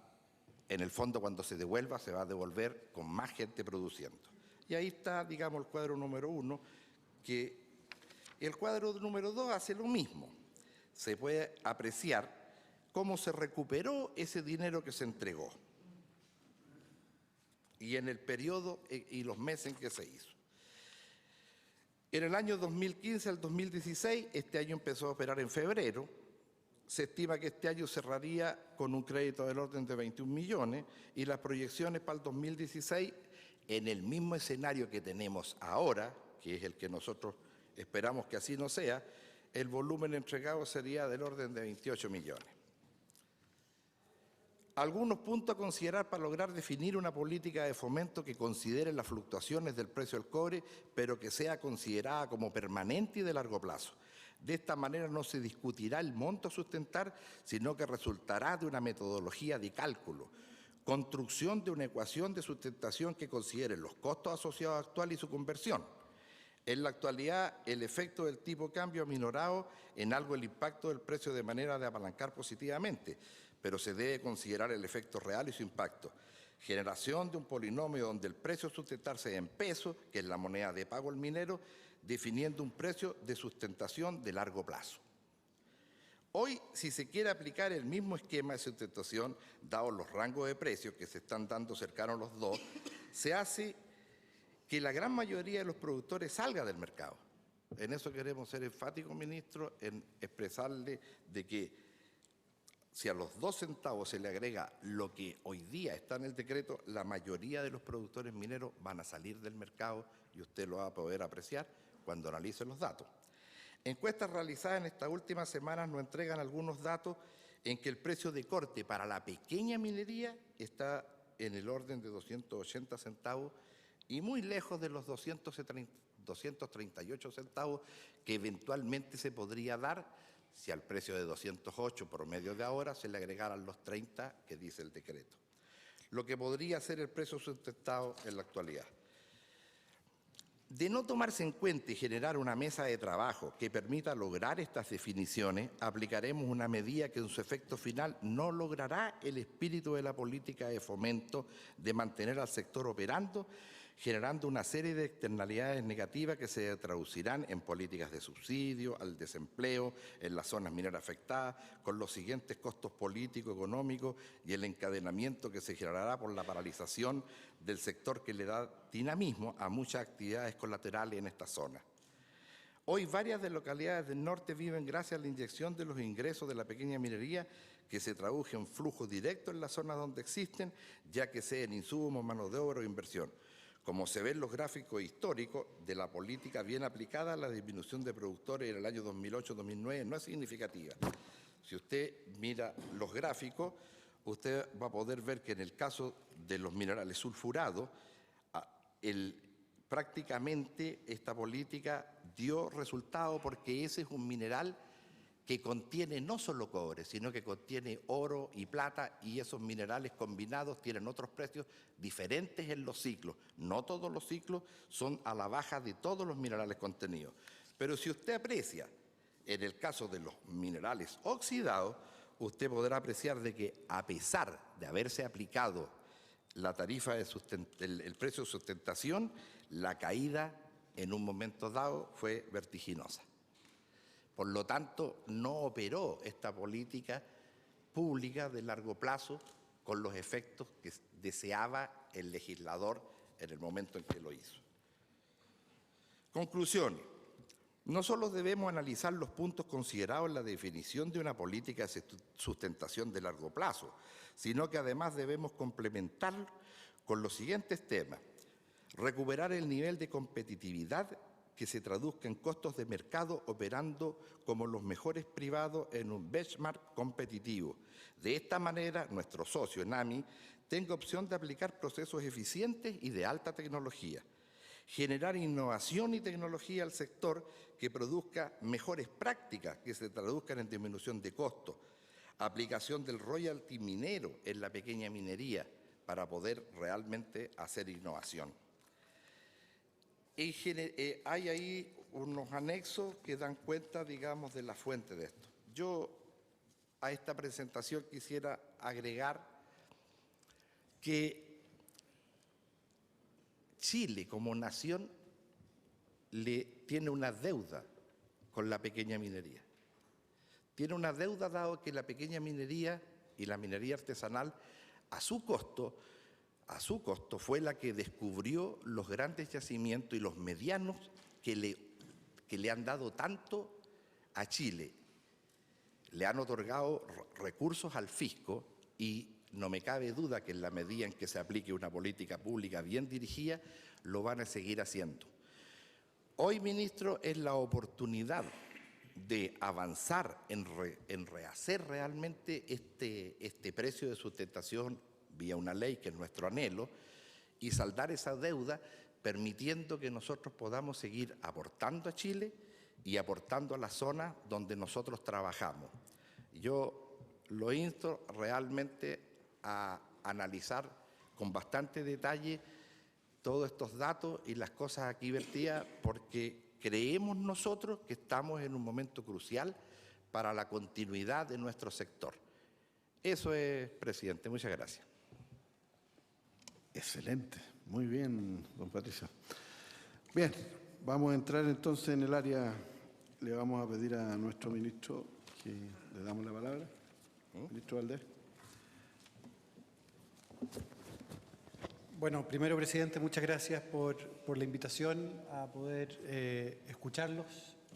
en el fondo cuando se devuelva, se va a devolver con más gente produciendo. Y ahí está, digamos, el cuadro número 1, que El cuadro número 2 hace lo mismo. Se puede apreciar cómo se recuperó ese dinero que se entregó y en el periodo y los meses en que se hizo. En el año 2015 al 2016, este año empezó a operar en febrero, se estima que este año cerraría con un crédito del orden de 21 millones y las proyecciones para el 2016, en el mismo escenario que tenemos ahora, que es el que nosotros esperamos que así no sea, el volumen entregado sería del orden de 28 millones. Algunos puntos a considerar para lograr definir una política de fomento que considere las fluctuaciones del precio del cobre, pero que sea considerada como permanente y de largo plazo. De esta manera no se discutirá el monto a sustentar, sino que resultará de una metodología de cálculo, construcción de una ecuación de sustentación que considere los costos asociados actuales y su conversión. En la actualidad, el efecto del tipo de cambio ha minorado en algo el impacto del precio de manera de apalancar positivamente, pero se debe considerar el efecto real y su impacto. Generación de un polinomio donde el precio a sustentarse en pesos, que es la moneda de pago al minero, definiendo un precio de sustentación de largo plazo. Hoy, si se quiere aplicar el mismo esquema de sustentación, dados los rangos de precios que se están dando cercanos a los dos, se hace que la gran mayoría de los productores salga del mercado. En eso queremos ser enfáticos, ministro, en expresarle de que si a los 2 centavos se le agrega lo que hoy día está en el decreto, la mayoría de los productores mineros van a salir del mercado y usted lo va a poder apreciar cuando analice los datos. Encuestas realizadas en estas últimas semanas nos entregan algunos datos en que el precio de corte para la pequeña minería está en el orden de 280 centavos y muy lejos de los 238 centavos que eventualmente se podría dar si al precio de 208 promedio de ahora se le agregaran los 30 que dice el decreto, lo que podría ser el precio sustentado en la actualidad. De no tomarse en cuenta y generar una mesa de trabajo que permita lograr estas definiciones, aplicaremos una medida que en su efecto final no logrará el espíritu de la política de fomento de mantener al sector operando, generando una serie de externalidades negativas que se traducirán en políticas de subsidio al desempleo en las zonas mineras afectadas, con los siguientes costos políticos, económicos y el encadenamiento que se generará por la paralización del sector que le da dinamismo a muchas actividades colaterales en esta zona. Hoy varias de las localidades del norte viven gracias a la inyección de los ingresos de la pequeña minería que se traduce en flujo directo en las zonas donde existen, ya que sea en insumos, mano de obra o inversión. Como se ve en los gráficos históricos de la política bien aplicada, la disminución de productores en el año 2008-2009 no es significativa. Si usted mira los gráficos, usted va a poder ver que en el caso de los minerales sulfurados, prácticamente esta política dio resultado porque ese es un mineral que contiene no solo cobre, sino que contiene oro y plata, y esos minerales combinados tienen otros precios diferentes en los ciclos. No todos los ciclos son a la baja de todos los minerales contenidos. Pero si usted aprecia, en el caso de los minerales oxidados, usted podrá apreciar de que a pesar de haberse aplicado la tarifa de el precio de sustentación, la caída en un momento dado fue vertiginosa. Por lo tanto, no operó esta política pública de largo plazo con los efectos que deseaba el legislador en el momento en que lo hizo. Conclusiones. No solo debemos analizar los puntos considerados en la definición de una política de sustentación de largo plazo, sino que además debemos complementar con los siguientes temas. Recuperar el nivel de competitividad que se traduzca en costos de mercado operando como los mejores privados en un benchmark competitivo. De esta manera, nuestro socio ENAMI tenga opción de aplicar procesos eficientes y de alta tecnología. Generar innovación y tecnología al sector que produzca mejores prácticas que se traduzcan en disminución de costos. Aplicación del royalty minero en la pequeña minería para poder realmente hacer innovación. Hay ahí unos anexos que dan cuenta, digamos, de la fuente de esto. Yo a esta presentación quisiera agregar que Chile como nación tiene una deuda con la pequeña minería. Tiene una deuda dado que la pequeña minería y la minería artesanal a su costo fue la que descubrió los grandes yacimientos y los medianos que le han dado tanto a Chile. Le han otorgado recursos al fisco y no me cabe duda que en la medida en que se aplique una política pública bien dirigida, lo van a seguir haciendo. Hoy, ministro, es la oportunidad de avanzar en rehacer realmente este precio de sustentación vía una ley, que es nuestro anhelo, y saldar esa deuda, permitiendo que nosotros podamos seguir aportando a Chile y aportando a la zona donde nosotros trabajamos. Yo lo insto realmente a analizar con bastante detalle todos estos datos y las cosas aquí vertidas, porque creemos nosotros que estamos en un momento crucial para la continuidad de nuestro sector. Eso es, presidente. Muchas gracias. Excelente. Muy bien, don Patricio. Bien, vamos a entrar entonces en el área. Le vamos a pedir a nuestro ministro que le damos la palabra. Ministro Valdés. Bueno, primero, presidente, muchas gracias por la invitación a poder escucharlos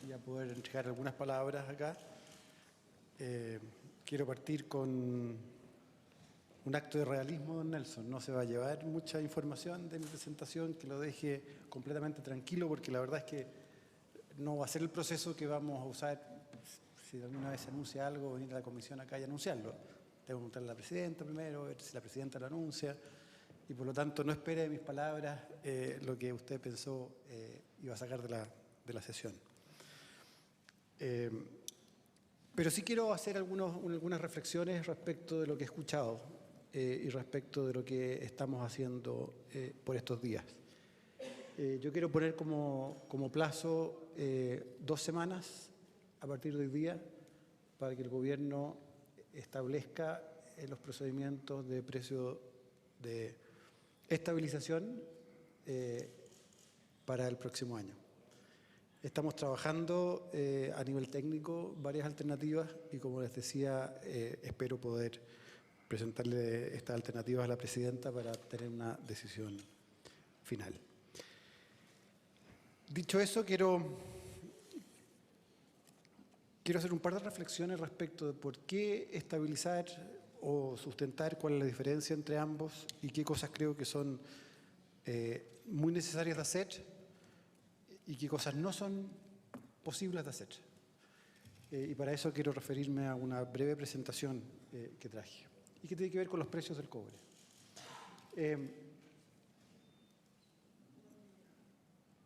y a poder entregar algunas palabras acá. Quiero partir con un acto de realismo, don Nelson. No se va a llevar mucha información de mi presentación, que lo deje completamente tranquilo, porque la verdad es que no va a ser el proceso que vamos a usar si alguna vez se anuncia algo, venir a la comisión acá y anunciarlo. Tengo que preguntarle a la presidenta primero, ver si la presidenta lo anuncia. Y por lo tanto no espere de mis palabras lo que usted pensó iba a sacar de la sesión. Pero sí quiero hacer algunas reflexiones respecto de lo que he escuchado y respecto de lo que estamos haciendo por estos días. Yo quiero poner como plazo 2 semanas a partir de hoy día para que el gobierno establezca los procedimientos de precio de estabilización para el próximo año. Estamos trabajando a nivel técnico varias alternativas y, como les decía, espero poder presentarle estas alternativas a la presidenta para tener una decisión final. Dicho eso, quiero hacer un par de reflexiones respecto de por qué estabilizar o sustentar, cuál es la diferencia entre ambos y qué cosas creo que son muy necesarias de hacer y qué cosas no son posibles de hacer. Y para eso quiero referirme a una breve presentación que traje y que tiene que ver con los precios del cobre.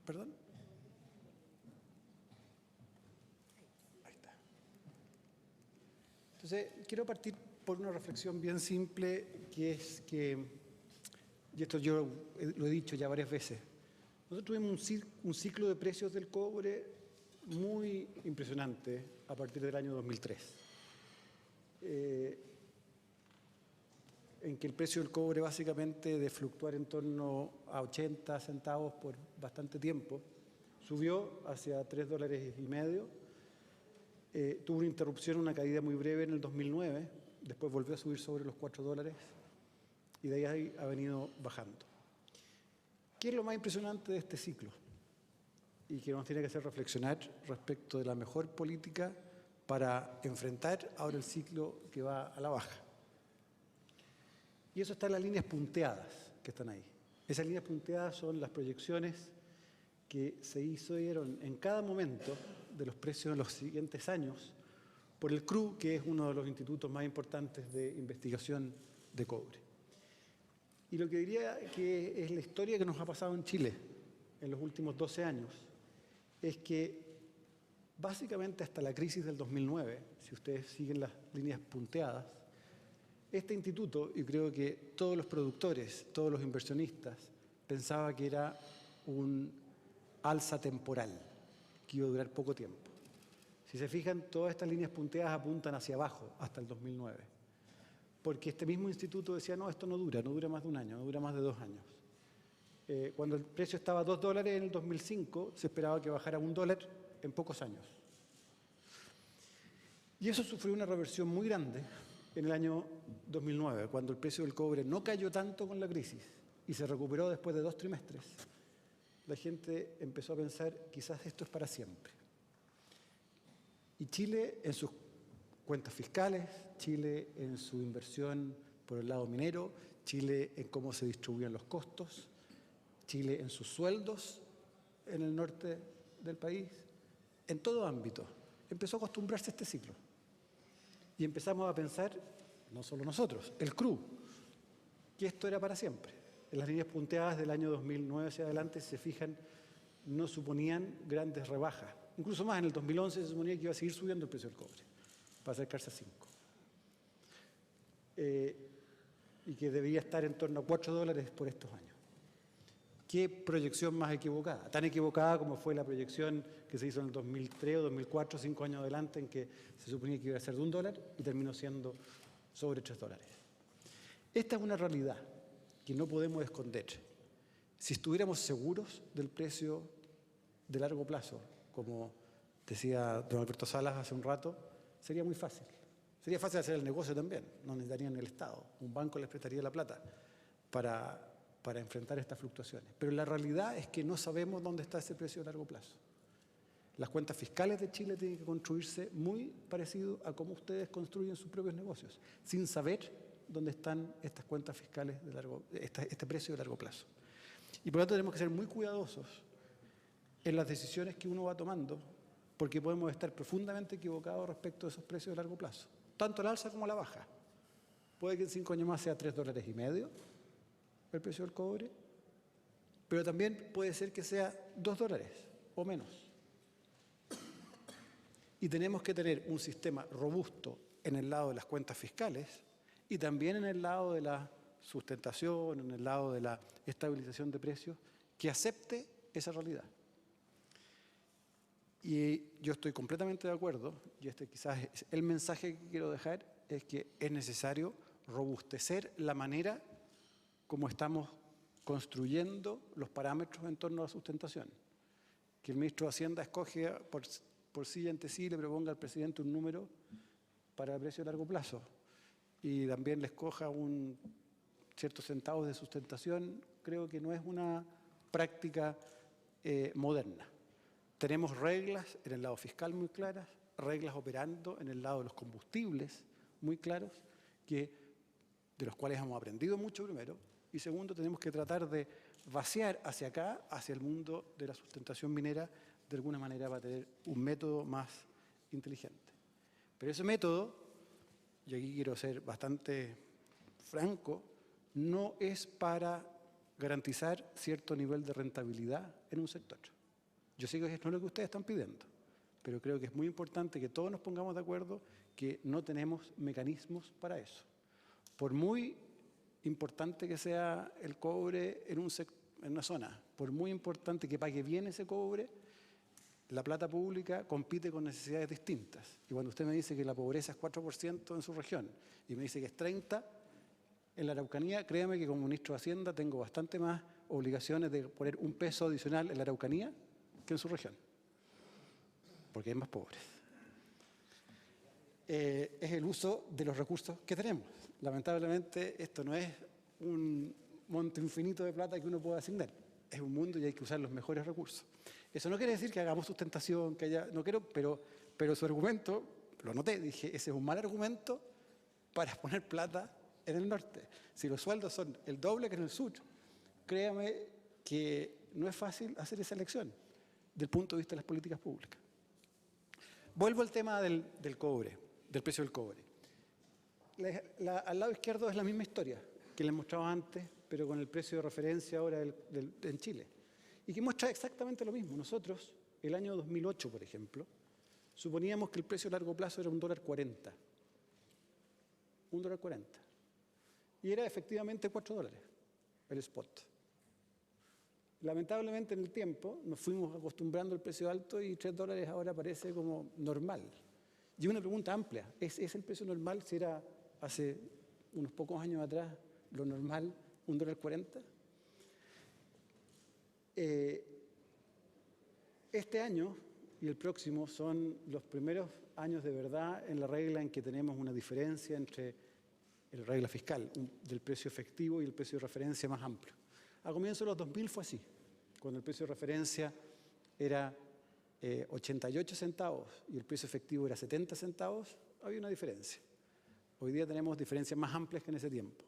¿Perdón? Ahí está. Entonces, quiero partir por una reflexión bien simple, que es que, y esto yo lo he dicho ya varias veces, nosotros tuvimos un ciclo de precios del cobre muy impresionante a partir del año 2003, en que el precio del cobre básicamente de fluctuar en torno a 80 centavos por bastante tiempo, subió hacia $3,50, tuvo una interrupción, una caída muy breve en el 2009, después volvió a subir sobre los $4 y de ahí ha venido bajando. ¿Qué es lo más impresionante de este ciclo? Y que nos tiene que hacer reflexionar respecto de la mejor política para enfrentar ahora el ciclo que va a la baja. Y eso está en las líneas punteadas que están ahí. Esas líneas punteadas son las proyecciones que se hicieron en cada momento de los precios en los siguientes años por el CRU, que es uno de los institutos más importantes de investigación de cobre. Y lo que diría que es la historia que nos ha pasado en Chile en los últimos 12 años es que básicamente hasta la crisis del 2009, si ustedes siguen las líneas punteadas, este instituto, y creo que todos los productores, todos los inversionistas, pensaba que era un alza temporal, que iba a durar poco tiempo. Si se fijan, todas estas líneas punteadas apuntan hacia abajo hasta el 2009. Porque este mismo instituto decía, no, esto no dura más de un año, no dura más de 2 años. Cuando el precio estaba a $2 en el 2005, se esperaba que bajara a $1 en pocos años. Y eso sufrió una reversión muy grande en el año 2009, cuando el precio del cobre no cayó tanto con la crisis y se recuperó después de 2 trimestres. La gente empezó a pensar, quizás esto es para siempre. Y Chile, en sus cuentas fiscales, Chile en su inversión por el lado minero, Chile en cómo se distribuían los costos, Chile en sus sueldos en el norte del país, en todo ámbito, empezó a acostumbrarse a este ciclo. Y empezamos a pensar, no solo nosotros, el CRU, que esto era para siempre. En las líneas punteadas del año 2009 hacia adelante, si se fijan, no suponían grandes rebajas. Incluso más, en el 2011 se suponía que iba a seguir subiendo el precio del cobre, para acercarse a 5. Y que debía estar en torno a $4 por estos años. ¿Qué proyección más equivocada? Tan equivocada como fue la proyección que se hizo en el 2003 o 2004, 5 años adelante, en que se suponía que iba a ser de $1 y terminó siendo sobre $3. Esta es una realidad que no podemos esconder. Si estuviéramos seguros del precio de largo plazo, como decía don Alberto Salas hace un rato, sería muy fácil. Sería fácil hacer el negocio también, no necesitarían el Estado. Un banco les prestaría la plata para enfrentar estas fluctuaciones. Pero la realidad es que no sabemos dónde está ese precio de largo plazo. Las cuentas fiscales de Chile tienen que construirse muy parecido a cómo ustedes construyen sus propios negocios, sin saber dónde están estas cuentas fiscales de este precio de largo plazo. Y por lo tanto tenemos que ser muy cuidadosos en las decisiones que uno va tomando, porque podemos estar profundamente equivocados respecto a esos precios de largo plazo, tanto la alza como la baja. Puede que en 5 años más sea $3.50 el precio del cobre, pero también puede ser que sea $2 o menos. Y tenemos que tener un sistema robusto en el lado de las cuentas fiscales y también en el lado de la sustentación, en el lado de la estabilización de precios, que acepte esa realidad. Y yo estoy completamente de acuerdo, y este quizás es el mensaje que quiero dejar, es que es necesario robustecer la manera como estamos construyendo los parámetros en torno a la sustentación. Que el ministro de Hacienda escoge por sí y ante sí le proponga al presidente un número para el precio de largo plazo y también le escoja ciertos centavos de sustentación, creo que no es una práctica moderna. Tenemos reglas en el lado fiscal muy claras, reglas operando en el lado de los combustibles muy claros, de los cuales hemos aprendido mucho primero, y segundo, tenemos que tratar de vaciar hacia acá, hacia el mundo de la sustentación minera, de alguna manera para tener un método más inteligente. Pero ese método, y aquí quiero ser bastante franco, no es para garantizar cierto nivel de rentabilidad en un sector. Yo sé que eso no es lo que ustedes están pidiendo, pero creo que es muy importante que todos nos pongamos de acuerdo que no tenemos mecanismos para eso. Por muy importante que sea el cobre en una zona, por muy importante que pague bien ese cobre, la plata pública compite con necesidades distintas. Y cuando usted me dice que la pobreza es 4% en su región y me dice que es 30% en la Araucanía, créame que como ministro de Hacienda tengo bastante más obligaciones de poner un peso adicional en la Araucanía que en su región, porque hay más pobres. Es el uso de los recursos que tenemos. Lamentablemente, esto no es un monto infinito de plata que uno pueda asignar. Es un mundo y hay que usar los mejores recursos. Eso no quiere decir que hagamos sustentación, no quiero, pero su argumento, lo noté, dije, ese es un mal argumento para poner plata en el norte. Si los sueldos son el doble que en el sur, créame que no es fácil hacer esa elección desde el punto de vista de las políticas públicas. Vuelvo al tema del cobre, del precio del cobre. Al lado izquierdo es la misma historia que les mostraba antes, pero con el precio de referencia ahora en Chile. Y que muestra exactamente lo mismo. Nosotros, el año 2008, por ejemplo, suponíamos que el precio a largo plazo era $1.40. $1.40. Y era efectivamente $4 el spot. Lamentablemente en el tiempo nos fuimos acostumbrando al precio alto y $3 ahora parece como normal. Y una pregunta amplia, ¿es el precio normal si era hace unos pocos años atrás lo normal $1.40? Este año y el próximo son los primeros años de verdad en la regla en que tenemos una diferencia entre la regla fiscal del precio efectivo y el precio de referencia más amplio. A comienzos de los 2000 fue así, cuando el precio de referencia era 88 centavos y el precio efectivo era 70 centavos, había una diferencia. Hoy día tenemos diferencias más amplias que en ese tiempo.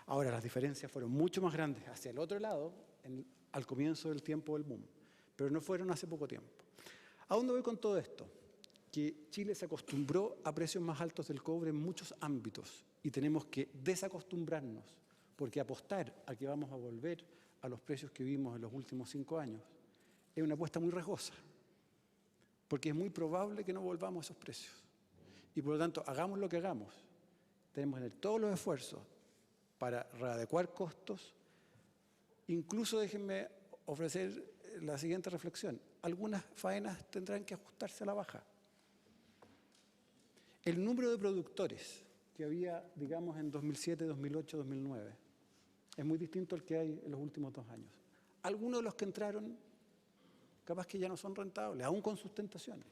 Ahora, las diferencias fueron mucho más grandes hacia el otro lado al comienzo del tiempo del boom, pero no fueron hace poco tiempo. ¿A dónde voy con todo esto? Que Chile se acostumbró a precios más altos del cobre en muchos ámbitos y tenemos que desacostumbrarnos, porque apostar a que vamos a volver a los precios que vimos en los últimos 5 años es una apuesta muy riesgosa, porque es muy probable que no volvamos a esos precios. Y por lo tanto, hagamos lo que hagamos, tenemos que tener todos los esfuerzos para readecuar costos. Incluso déjenme ofrecer la siguiente reflexión. Algunas faenas tendrán que ajustarse a la baja. El número de productores que había, digamos, en 2007, 2008, 2009 es muy distinto al que hay en los últimos 2 años. Algunos de los que entraron, capaz que ya no son rentables, aún con sustentación.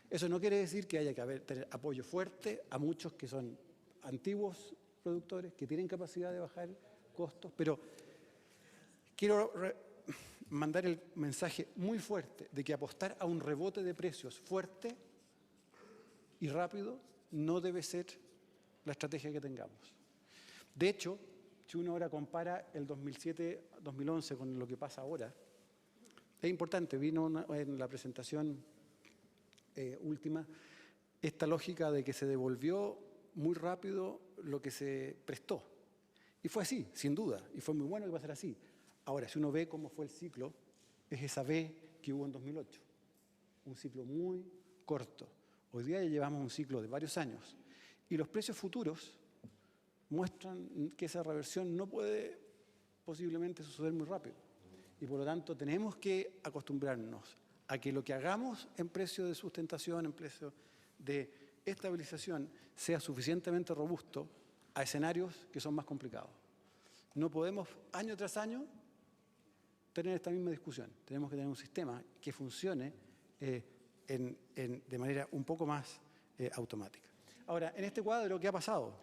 Eso no quiere decir que haya que tener apoyo fuerte a muchos que son antiguos productores, que tienen capacidad de bajar costos, pero quiero mandar el mensaje muy fuerte de que apostar a un rebote de precios fuerte y rápido no debe ser la estrategia que tengamos. De hecho, si uno ahora compara el 2007-2011 con lo que pasa ahora, es importante, vino en la presentación última, esta lógica de que se devolvió muy rápido lo que se prestó. Y fue así, sin duda, y fue muy bueno que pasara así. Ahora, si uno ve cómo fue el ciclo, es esa V que hubo en 2008. Un ciclo muy corto. Hoy día ya llevamos un ciclo de varios años. Y los precios futuros muestran que esa reversión no puede posiblemente suceder muy rápido. Y por lo tanto tenemos que acostumbrarnos a que lo que hagamos en precio de sustentación, en precio de estabilización, sea suficientemente robusto a escenarios que son más complicados. No podemos año tras año tener esta misma discusión. Tenemos que tener un sistema que funcione de manera un poco más automática. Ahora, en este cuadro, ¿qué ha pasado?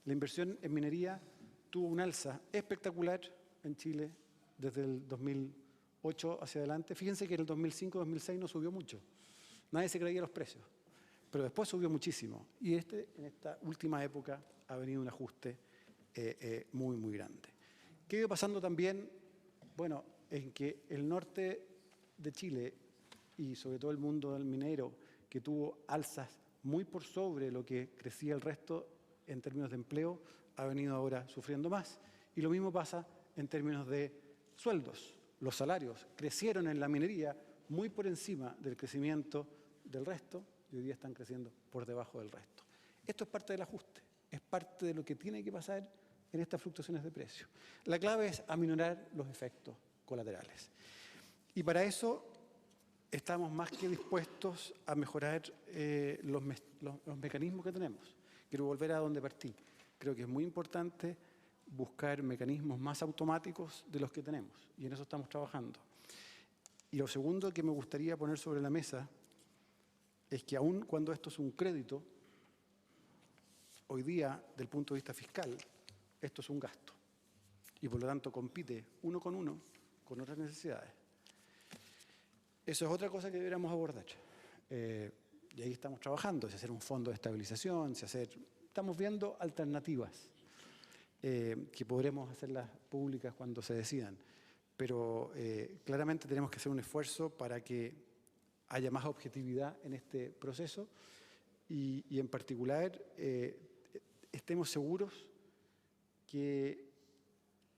La inversión en minería tuvo un alza espectacular en Chile desde el 2008 hacia adelante. Fíjense que en el 2005-2006 no subió mucho. Nadie se creía los precios. Pero después subió muchísimo. Y en esta última época ha venido un ajuste muy, muy grande. ¿Qué iba pasando también? Bueno, en que el norte de Chile y sobre todo el mundo del minero, que tuvo alzas muy por sobre lo que crecía el resto en términos de empleo, ha venido ahora sufriendo más. Y lo mismo pasa en términos de sueldos. Los salarios crecieron en la minería muy por encima del crecimiento del resto y hoy día están creciendo por debajo del resto. Esto es parte del ajuste, es parte de lo que tiene que pasar en estas fluctuaciones de precio. La clave es aminorar los efectos colaterales. Y para eso estamos más que dispuestos a mejorar los mecanismos que tenemos. Quiero volver a donde partí. Creo que es muy importante buscar mecanismos más automáticos de los que tenemos, y en eso estamos trabajando. Y lo segundo que me gustaría poner sobre la mesa es que aun cuando esto es un crédito, hoy día, del punto de vista fiscal, esto es un gasto. Y por lo tanto compite uno con otras necesidades. Eso es otra cosa que deberíamos abordar. Y ahí estamos trabajando, si hacer un fondo de estabilización, estamos viendo alternativas que podremos hacerlas públicas cuando se decidan. Pero claramente tenemos que hacer un esfuerzo para que haya más objetividad en este proceso y en particular estemos seguros que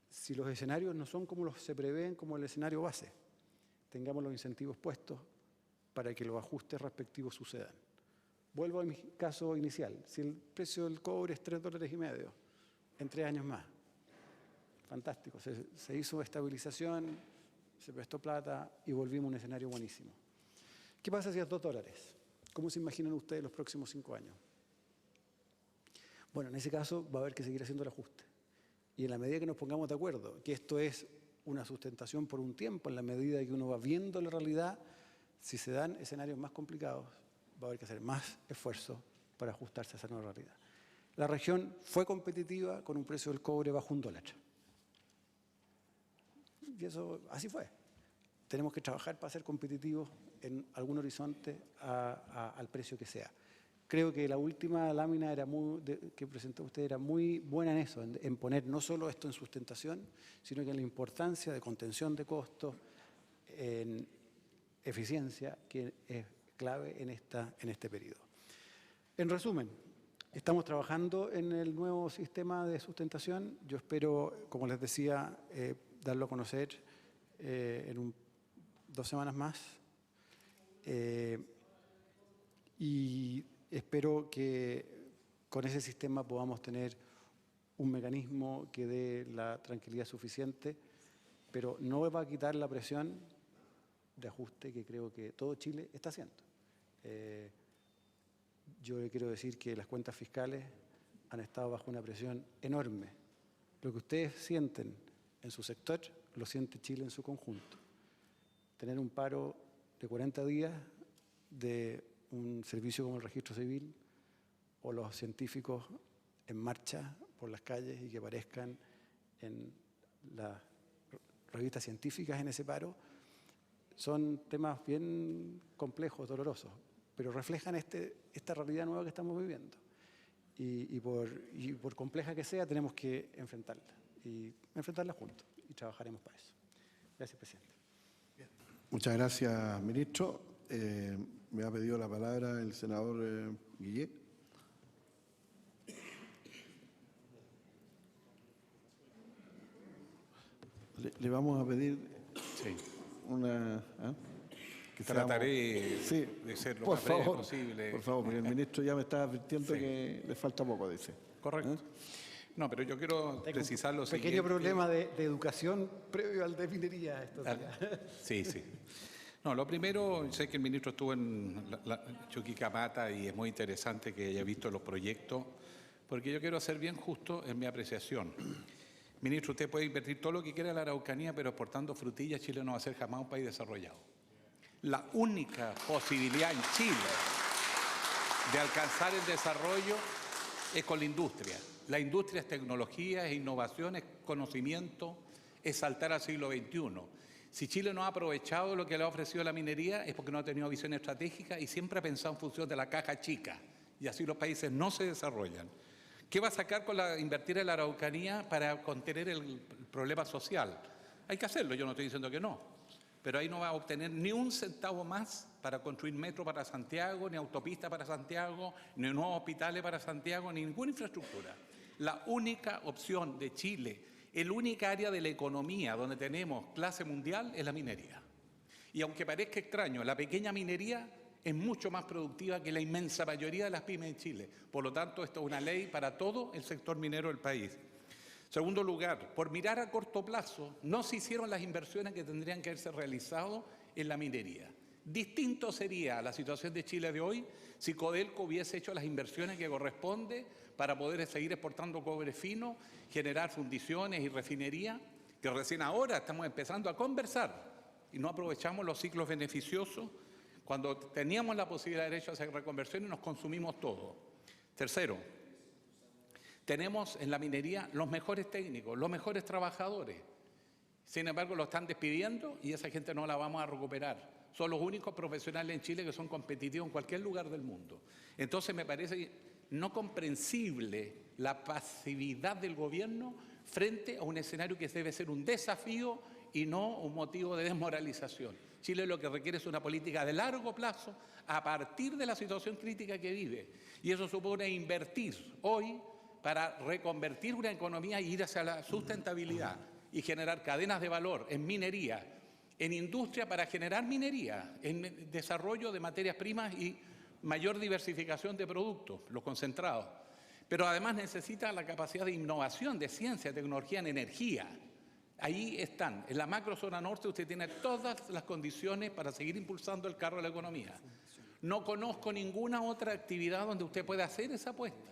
si los escenarios no son como se prevén como el escenario base, tengamos los incentivos puestos para que los ajustes respectivos sucedan. Vuelvo a mi caso inicial. Si el precio del cobre es $3,50 en 3 años más, fantástico. Se hizo estabilización, se prestó plata y volvimos a un escenario buenísimo. ¿Qué pasa si es $2? ¿Cómo se imaginan ustedes los próximos 5 años? Bueno, en ese caso va a haber que seguir haciendo el ajuste. Y en la medida que nos pongamos de acuerdo, que esto es una sustentación por un tiempo, en la medida que uno va viendo la realidad, Si se dan escenarios más complicados, va a haber que hacer más esfuerzo para ajustarse a esa nueva realidad. La región fue competitiva con un precio del cobre bajo $1. Y eso así fue. Tenemos que trabajar para ser competitivos en algún horizonte al precio que sea. Creo que la última lámina que presentó usted era muy buena en eso, en poner no solo esto en sustentación, sino que en la importancia de contención de costos, en eficiencia, que es clave en este periodo. En resumen, estamos trabajando en el nuevo sistema de sustentación. Yo espero, como les decía, darlo a conocer en 2 semanas más. Y espero que con ese sistema podamos tener un mecanismo que dé la tranquilidad suficiente, pero no va a quitar la presión de ajuste que creo que todo Chile está haciendo. Yo le quiero decir que las cuentas fiscales han estado bajo una presión enorme. Lo que ustedes sienten en su sector, lo siente Chile en su conjunto. Tener un paro de 40 días de un servicio como el registro civil o los científicos en marcha por las calles y que aparezcan en las revistas científicas en ese paro, son temas bien complejos, dolorosos, pero reflejan esta realidad nueva que estamos viviendo. Y por compleja que sea, tenemos que enfrentarla juntos, y trabajaremos para eso. Gracias, presidente. Muchas gracias, ministro. Me ha pedido la palabra el senador Guillet. Le vamos a pedir una... Que trataré de ser lo más breve posible. Por favor, porque el ministro ya me está advirtiendo que le falta poco, dice. Correcto. No, pero yo quiero precisar lo siguiente. Pequeño problema de educación previo al de minería. Estos días. Sí, sí. No, lo primero, sé que el ministro estuvo en Chuquicamata y es muy interesante que haya visto los proyectos, porque yo quiero ser bien justo en mi apreciación. Ministro, usted puede invertir todo lo que quiera en la Araucanía, pero exportando frutillas, Chile no va a ser jamás un país desarrollado. La única posibilidad en Chile de alcanzar el desarrollo es con la industria. La industria es tecnología, es innovación, es conocimiento, es saltar al siglo XXI. Si Chile no ha aprovechado lo que le ha ofrecido la minería es porque no ha tenido visión estratégica y siempre ha pensado en función de la caja chica. Y así los países no se desarrollan. ¿Qué va a sacar con invertir en la Araucanía para contener el problema social? Hay que hacerlo, yo no estoy diciendo que no. Pero ahí no va a obtener ni un centavo más para construir metro para Santiago, ni autopista para Santiago, ni nuevos hospitales para Santiago, ni ninguna infraestructura. La única opción de Chile, el única área de la economía donde tenemos clase mundial es la minería. Y aunque parezca extraño, la pequeña minería es mucho más productiva que la inmensa mayoría de las pymes en Chile. Por lo tanto, esto es una ley para todo el sector minero del país. Segundo lugar, por mirar a corto plazo, no se hicieron las inversiones que tendrían que haberse realizado en la minería. Distinto sería la situación de Chile de hoy si Codelco hubiese hecho las inversiones que corresponde para poder seguir exportando cobre fino, generar fundiciones y refinería, que recién ahora estamos empezando a conversar y no aprovechamos los ciclos beneficiosos cuando teníamos la posibilidad de derecho a hacer reconversión y nos consumimos todo. Tercero, tenemos en la minería los mejores técnicos, los mejores trabajadores. Sin embargo, lo están despidiendo y esa gente no la vamos a recuperar. Son los únicos profesionales en Chile que son competitivos en cualquier lugar del mundo. Entonces me parece no comprensible la pasividad del gobierno frente a un escenario que debe ser un desafío y no un motivo de desmoralización. Chile lo que requiere es una política de largo plazo a partir de la situación crítica que vive. Y eso supone invertir hoy para reconvertir una economía y ir hacia la sustentabilidad y generar cadenas de valor en minería, en industria para generar minería, en desarrollo de materias primas y mayor diversificación de productos, los concentrados. Pero además necesita la capacidad de innovación, de ciencia, tecnología en energía. Ahí están. En la macrozona norte usted tiene todas las condiciones para seguir impulsando el carro de la economía. No conozco ninguna otra actividad donde usted pueda hacer esa apuesta.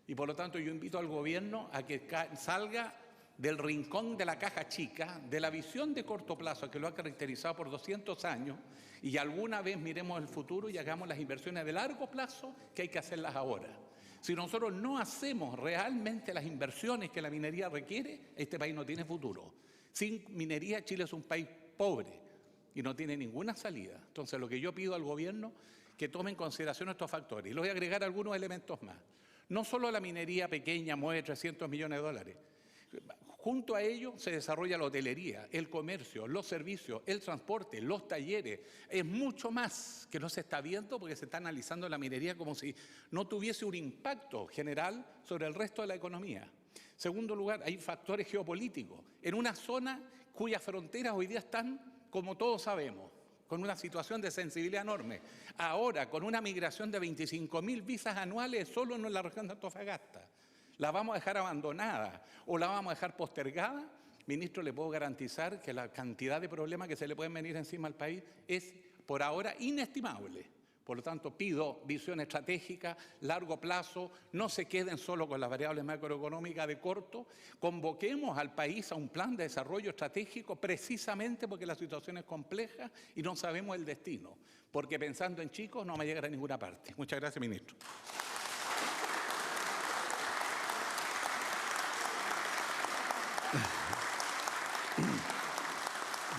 Y por lo tanto yo invito al gobierno a que salga del rincón de la caja chica, de la visión de corto plazo que lo ha caracterizado por 200 años, y alguna vez miremos el futuro y hagamos las inversiones de largo plazo que hay que hacerlas ahora. Si nosotros no hacemos realmente las inversiones que la minería requiere, este país no tiene futuro. Sin minería, Chile es un país pobre y no tiene ninguna salida. Entonces, lo que yo pido al gobierno es que tome en consideración estos factores. Y les voy a agregar algunos elementos más. No solo la minería pequeña mueve 300 millones de dólares. Junto a ello se desarrolla la hotelería, el comercio, los servicios, el transporte, los talleres. Es mucho más que no se está viendo porque se está analizando la minería como si no tuviese un impacto general sobre el resto de la economía. Segundo lugar, hay factores geopolíticos. En una zona cuyas fronteras hoy día están, como todos sabemos, con una situación de sensibilidad enorme. Ahora, con una migración de 25.000 visas anuales solo en la región de Antofagasta. ¿La vamos a dejar abandonada o la vamos a dejar postergada? Ministro, le puedo garantizar que la cantidad de problemas que se le pueden venir encima al país es, por ahora, inestimable. Por lo tanto, pido visión estratégica, largo plazo, no se queden solo con las variables macroeconómicas de corto, convoquemos al país a un plan de desarrollo estratégico precisamente porque la situación es compleja y no sabemos el destino, porque pensando en chicos no vamos a llegar a ninguna parte. Muchas gracias, ministro.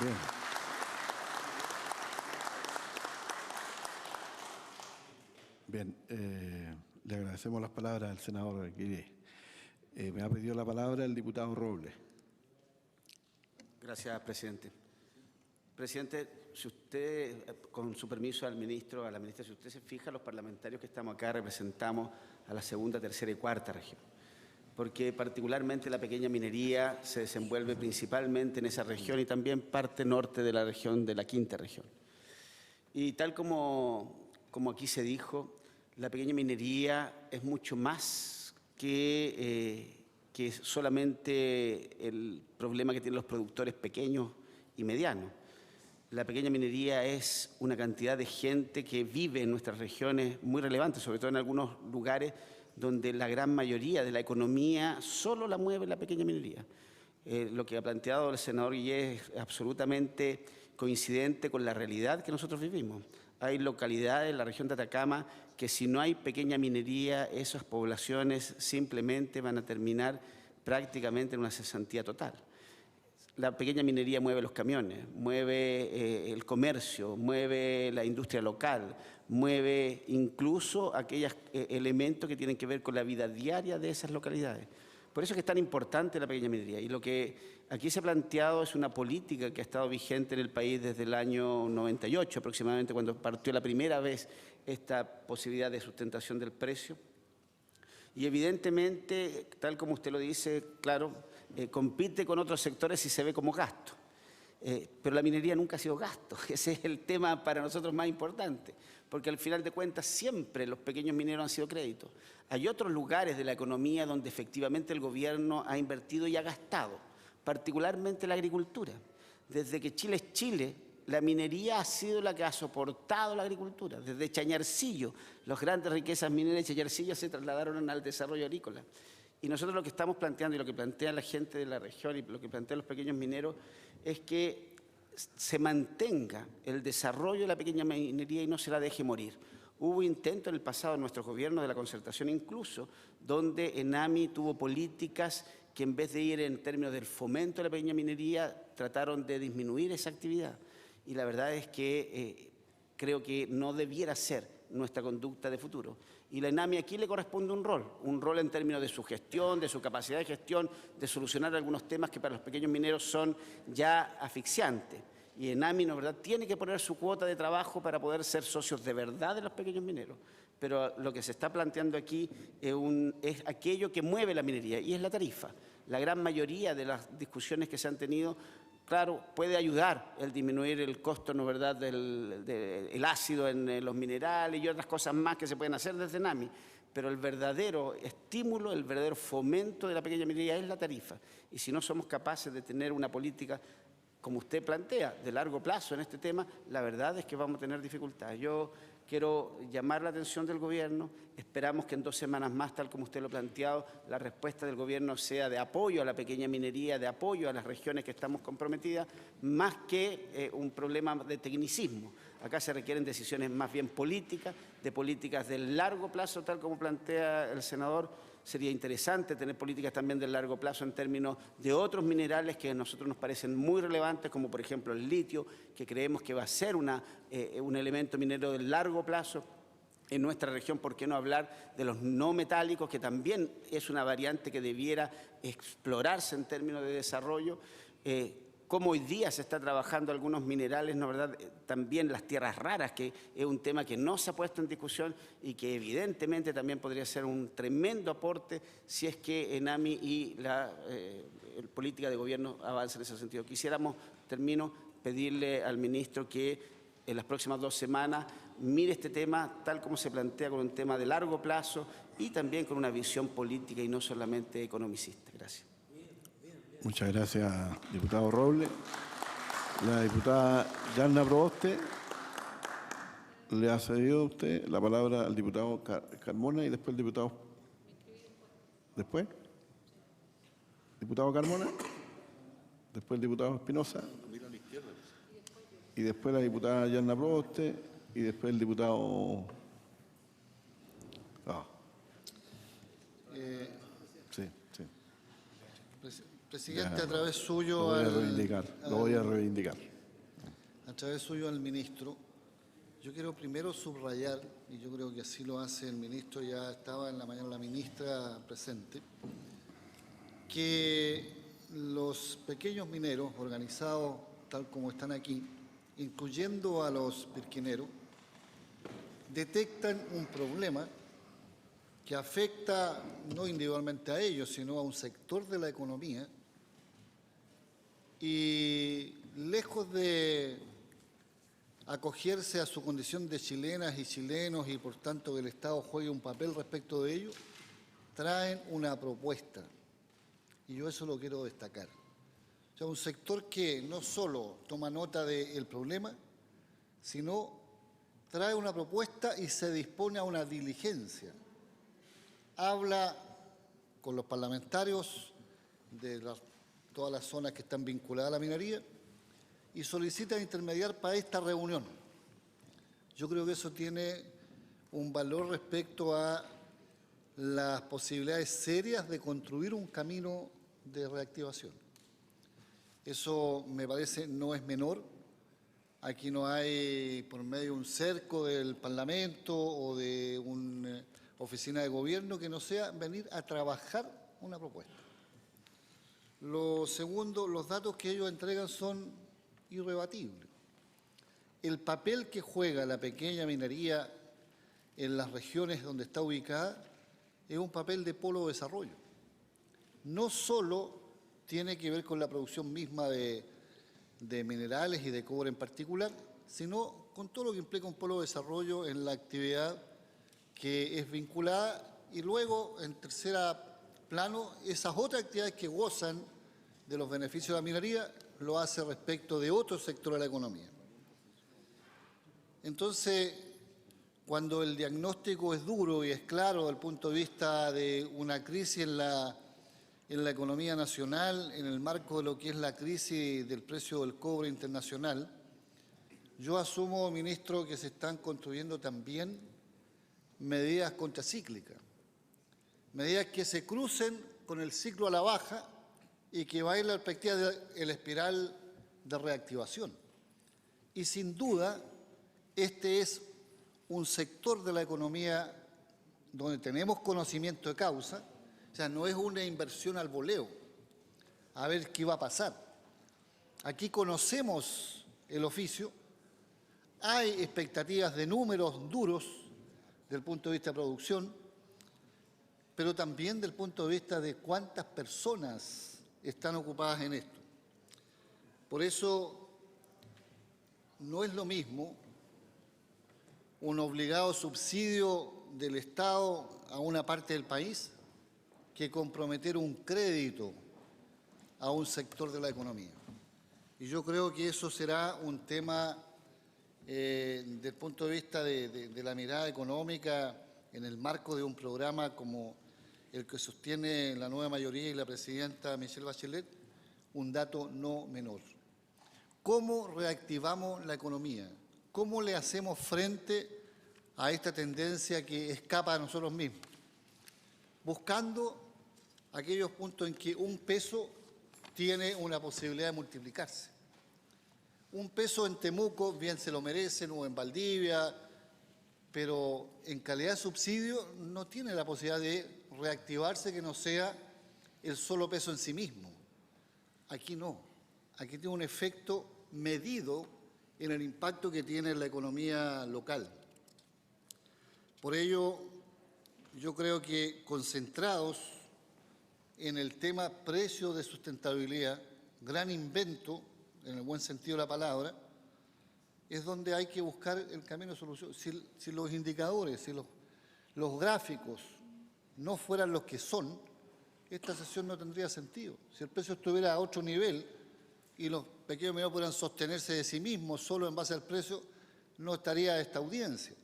Bien. Bien, le agradecemos las palabras al senador Guillé. Me ha pedido la palabra el diputado Robles. Gracias, presidente. Presidente, si usted, con su permiso al ministro, a la ministra, si usted se fija, los parlamentarios que estamos acá representamos a la segunda, tercera y cuarta región, porque particularmente la pequeña minería se desenvuelve principalmente en esa región y también parte norte de la región de la quinta región. Y tal como aquí se dijo, la pequeña minería es mucho más que solamente el problema que tienen los productores pequeños y medianos. La pequeña minería es una cantidad de gente que vive en nuestras regiones muy relevante, sobre todo en algunos lugares donde la gran mayoría de la economía solo la mueve la pequeña minería. Lo que ha planteado el senador Guillé es absolutamente coincidente con la realidad que nosotros vivimos. Hay localidades en la región de Atacama que si no hay pequeña minería, esas poblaciones simplemente van a terminar prácticamente en una cesantía total. La pequeña minería mueve los camiones, mueve el comercio, mueve la industria local, mueve incluso aquellos elementos que tienen que ver con la vida diaria de esas localidades. Por eso es que es tan importante la pequeña minería. Y lo que aquí se ha planteado es una política que ha estado vigente en el país desde el año 98 aproximadamente, cuando partió la primera vez esta posibilidad de sustentación del precio. Y evidentemente, tal como usted lo dice, claro, compite con otros sectores y se ve como gasto. Pero la minería nunca ha sido gasto. Ese es el tema para nosotros más importante, porque al final de cuentas siempre los pequeños mineros han sido créditos. Hay otros lugares de la economía donde efectivamente el gobierno ha invertido y ha gastado, particularmente la agricultura. Desde que Chile es Chile, la minería ha sido la que ha soportado la agricultura. Desde Chañarcillo, las grandes riquezas mineras de Chañarcillo se trasladaron al desarrollo agrícola. Y nosotros lo que estamos planteando y lo que plantea la gente de la región y lo que plantean los pequeños mineros es que se mantenga el desarrollo de la pequeña minería y no se la deje morir. Hubo intentos en el pasado en nuestros gobiernos de la concertación incluso, donde ENAMI tuvo políticas que en vez de ir en términos del fomento de la pequeña minería, trataron de disminuir esa actividad. Y la verdad es que creo que no debiera ser nuestra conducta de futuro. Y la ENAMI aquí le corresponde un rol en términos de su gestión, de su capacidad de gestión, de solucionar algunos temas que para los pequeños mineros son ya asfixiantes. Y ENAMI, ¿no, verdad?, tiene que poner su cuota de trabajo para poder ser socios de verdad de los pequeños mineros. Pero lo que se está planteando aquí es aquello que mueve la minería, y es la tarifa. La gran mayoría de las discusiones que se han tenido, claro, puede ayudar el disminuir el costo, ¿no, verdad?, del ácido en los minerales y otras cosas más que se pueden hacer desde ENAMI. Pero el verdadero estímulo, el verdadero fomento de la pequeña minería es la tarifa. Y si no somos capaces de tener una política como usted plantea, de largo plazo en este tema, la verdad es que vamos a tener dificultades. Yo quiero llamar la atención del Gobierno. Esperamos que en 2 semanas más, tal como usted lo ha planteado, la respuesta del Gobierno sea de apoyo a la pequeña minería, de apoyo a las regiones que estamos comprometidas, más que un problema de tecnicismo. Acá se requieren decisiones más bien políticas, de políticas de largo plazo, tal como plantea el senador. Sería interesante tener políticas también de largo plazo en términos de otros minerales que a nosotros nos parecen muy relevantes, como por ejemplo el litio, que creemos que va a ser un elemento minero de largo plazo en nuestra región. ¿Por qué no hablar de los no metálicos, que también es una variante que debiera explorarse en términos de desarrollo? Cómo hoy día se está trabajando algunos minerales, ¿no, verdad? También las tierras raras, que es un tema que no se ha puesto en discusión y que evidentemente también podría ser un tremendo aporte si es que ENAMI y la política de gobierno avanza en ese sentido. Quisiéramos, termino, pedirle al ministro que en las próximas 2 semanas mire este tema tal como se plantea, con un tema de largo plazo y también con una visión política y no solamente economicista. Gracias. Muchas gracias, diputado Robles. La diputada Yarna Proboste le ha cedido a usted la palabra al diputado Carmona y después el diputado... ¿Después? Diputado Carmona, después el diputado Espinosa y después la diputada Yarna Proboste y después el diputado... Sí, sí. Presidente, a través suyo lo voy a reivindicar. A través suyo al ministro, yo quiero primero subrayar, y yo creo que así lo hace el ministro, ya estaba en la mañana la ministra presente, que los pequeños mineros organizados tal como están aquí, incluyendo a los pirquineros, detectan un problema que afecta no individualmente a ellos, sino a un sector de la economía. Y lejos de acogerse a su condición de chilenas y chilenos y por tanto que el Estado juegue un papel respecto de ello, traen una propuesta. Y yo eso lo quiero destacar. O sea, un sector que no solo toma nota del problema, sino trae una propuesta y se dispone a una diligencia. Habla con los parlamentarios de todas las zonas que están vinculadas a la minería y solicita intermediar para esta reunión. Yo creo que eso tiene un valor respecto a las posibilidades serias de construir un camino de reactivación. Eso me parece no es menor. Aquí no hay por medio un cerco del Parlamento o de una oficina de gobierno que no sea venir a trabajar una propuesta. Lo segundo, los datos que ellos entregan son irrebatibles. El papel que juega la pequeña minería en las regiones donde está ubicada es un papel de polo de desarrollo. No solo tiene que ver con la producción misma de minerales y de cobre en particular, sino con todo lo que implica un polo de desarrollo en la actividad que es vinculada y luego, en tercera plano, esas otras actividades que gozan de los beneficios de la minería lo hace respecto de otro sector de la economía. Entonces, cuando el diagnóstico es duro y es claro desde el punto de vista de una crisis en la economía nacional, en el marco de lo que es la crisis del precio del cobre internacional, yo asumo, ministro, que se están construyendo también medidas contracíclicas, medidas que se crucen con el ciclo a la baja y que vayan en la perspectiva de la espiral de reactivación. Y sin duda, este es un sector de la economía donde tenemos conocimiento de causa. O sea, no es una inversión al voleo, a ver qué va a pasar. Aquí conocemos el oficio, hay expectativas de números duros desde el punto de vista de producción, pero también desde el punto de vista de cuántas personas están ocupadas en esto. Por eso, no es lo mismo un obligado subsidio del Estado a una parte del país que comprometer un crédito a un sector de la economía. Y yo creo que eso será un tema, desde el punto de vista de la mirada económica, en el marco de un programa como el que sostiene la nueva mayoría y la presidenta Michelle Bachelet, un dato no menor. ¿Cómo reactivamos la economía? ¿Cómo le hacemos frente a esta tendencia que escapa a nosotros mismos? Buscando aquellos puntos en que un peso tiene una posibilidad de multiplicarse. Un peso en Temuco bien se lo merecen, o en Valdivia, pero en calidad de subsidio no tiene la posibilidad de reactivarse que no sea el solo peso en sí mismo. Aquí no. Aquí tiene un efecto medido en el impacto que tiene en la economía local. Por ello, yo creo que concentrados en el tema precio de sustentabilidad, gran invento, en el buen sentido de la palabra, es donde hay que buscar el camino de solución. Si los indicadores, si los gráficos no fueran los que son, esta sesión no tendría sentido. Si el precio estuviera a otro nivel y los pequeños y medianos pudieran sostenerse de sí mismos solo en base al precio, no estaría esta audiencia.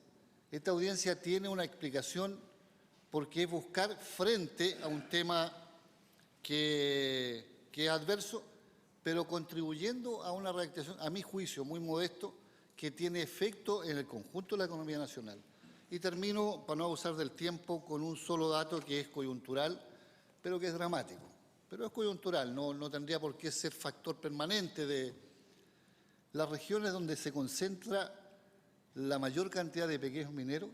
Esta audiencia tiene una explicación porque es buscar frente a un tema que es adverso, pero contribuyendo a una reactivación, a mi juicio, muy modesto, que tiene efecto en el conjunto de la economía nacional. Y termino, para no abusar del tiempo, con un solo dato que es coyuntural, pero que es dramático. Pero es coyuntural, no tendría por qué ser factor permanente de las regiones donde se concentra la mayor cantidad de pequeños mineros,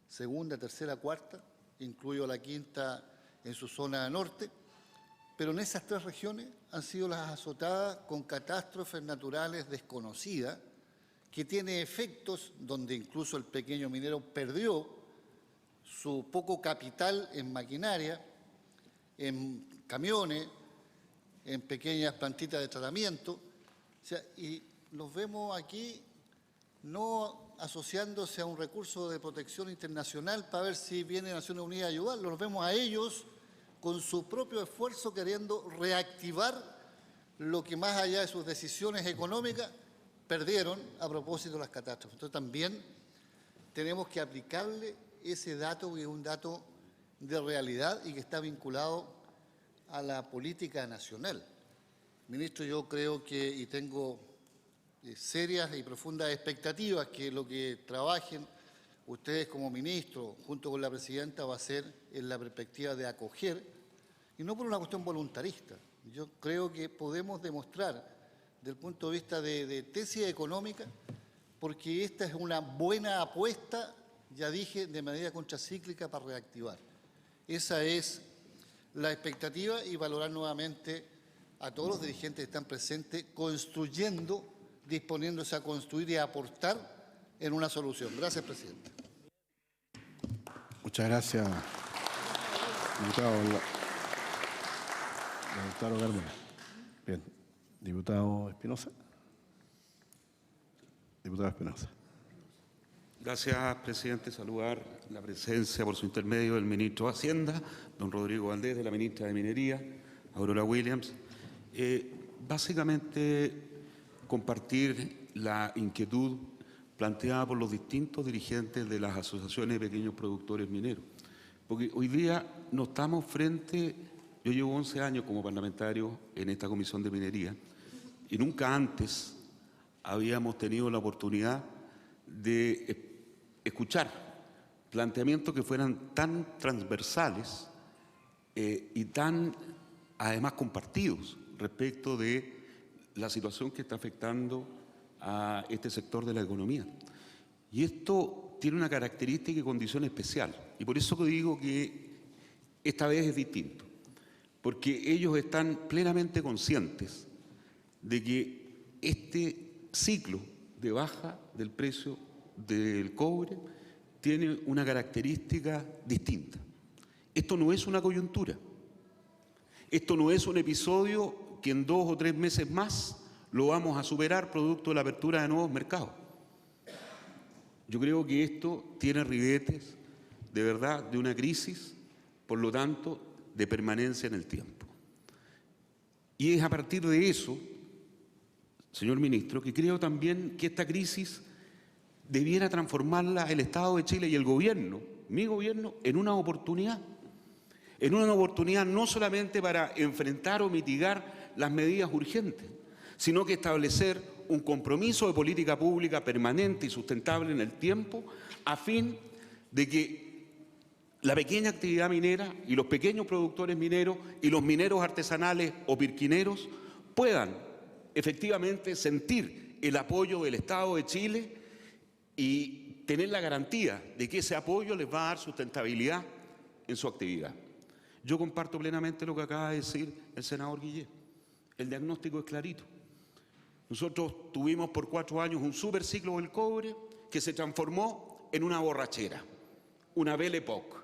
segunda, tercera, cuarta, incluyo la quinta en su zona norte, pero en esas tres regiones han sido las azotadas con catástrofes naturales desconocidas, que tiene efectos donde incluso el pequeño minero perdió su poco capital en maquinaria, en camiones, en pequeñas plantitas de tratamiento. O sea, y los vemos aquí no asociándose a un recurso de protección internacional para ver si viene Naciones Unidas a ayudarlos. Los vemos a ellos con su propio esfuerzo queriendo reactivar lo que más allá de sus decisiones económicas perdieron a propósito de las catástrofes. Entonces también tenemos que aplicarle ese dato, que es un dato de realidad y que está vinculado a la política nacional. Ministro, yo creo que, y tengo serias y profundas expectativas, que lo que trabajen ustedes como ministro, junto con la presidenta, va a ser en la perspectiva de acoger, y no por una cuestión voluntarista. Yo creo que podemos demostrar, desde el punto de vista de tesis económica, porque esta es una buena apuesta, ya dije, de medida contracíclica para reactivar. Esa es la expectativa, y valorar nuevamente a todos los dirigentes que están presentes, construyendo, disponiéndose a construir y a aportar en una solución. Gracias, presidente. Muchas gracias, diputado Lautaro Carmona. Bien, diputado Espinosa. Diputado Espinosa. Gracias, presidente. Saludar la presencia por su intermedio del ministro de Hacienda, don Rodrigo Valdés, de la ministra de Minería, Aurora Williams. Básicamente, compartir la inquietud planteada por los distintos dirigentes de las asociaciones de pequeños productores mineros. Porque hoy día no estamos frente, yo llevo 11 años como parlamentario en esta Comisión de Minería, y nunca antes habíamos tenido la oportunidad de escuchar planteamientos que fueran tan transversales y tan, además, compartidos respecto de la situación que está afectando a este sector de la economía. Y esto tiene una característica y condición especial. Y por eso digo que esta vez es distinto. Porque ellos están plenamente conscientes de que este ciclo de baja del precio del cobre tiene una característica distinta. Esto no es una coyuntura. Esto no es un episodio que en 2 o 3 meses más lo vamos a superar producto de la apertura de nuevos mercados. Yo creo que esto tiene ribetes de verdad de una crisis, por lo tanto, de permanencia en el tiempo. Y es a partir de eso señor ministro, que creo también que esta crisis debiera transformarla el Estado de Chile y el gobierno, mi gobierno, en una oportunidad no solamente para enfrentar o mitigar las medidas urgentes, sino que establecer un compromiso de política pública permanente y sustentable en el tiempo, a fin de que la pequeña actividad minera y los pequeños productores mineros y los mineros artesanales o pirquineros puedan efectivamente sentir el apoyo del Estado de Chile y tener la garantía de que ese apoyo les va a dar sustentabilidad en su actividad. Yo comparto plenamente lo que acaba de decir el senador Guillé. El diagnóstico es clarito. Nosotros tuvimos por 4 años un superciclo del cobre que se transformó en una borrachera, una Belle Époque.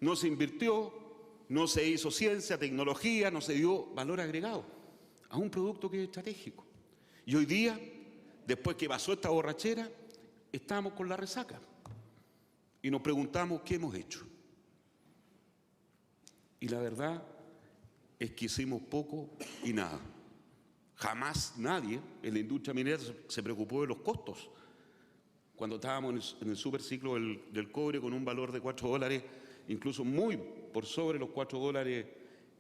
No se invirtió, no se hizo ciencia, tecnología, no se dio valor agregado a un producto que es estratégico. Y hoy día, después que pasó esta borrachera, estamos con la resaca y nos preguntamos qué hemos hecho. Y la verdad es que hicimos poco y nada. Jamás nadie en la industria minera se preocupó de los costos. Cuando estábamos en el superciclo del cobre con un valor de $4, incluso muy por sobre los $4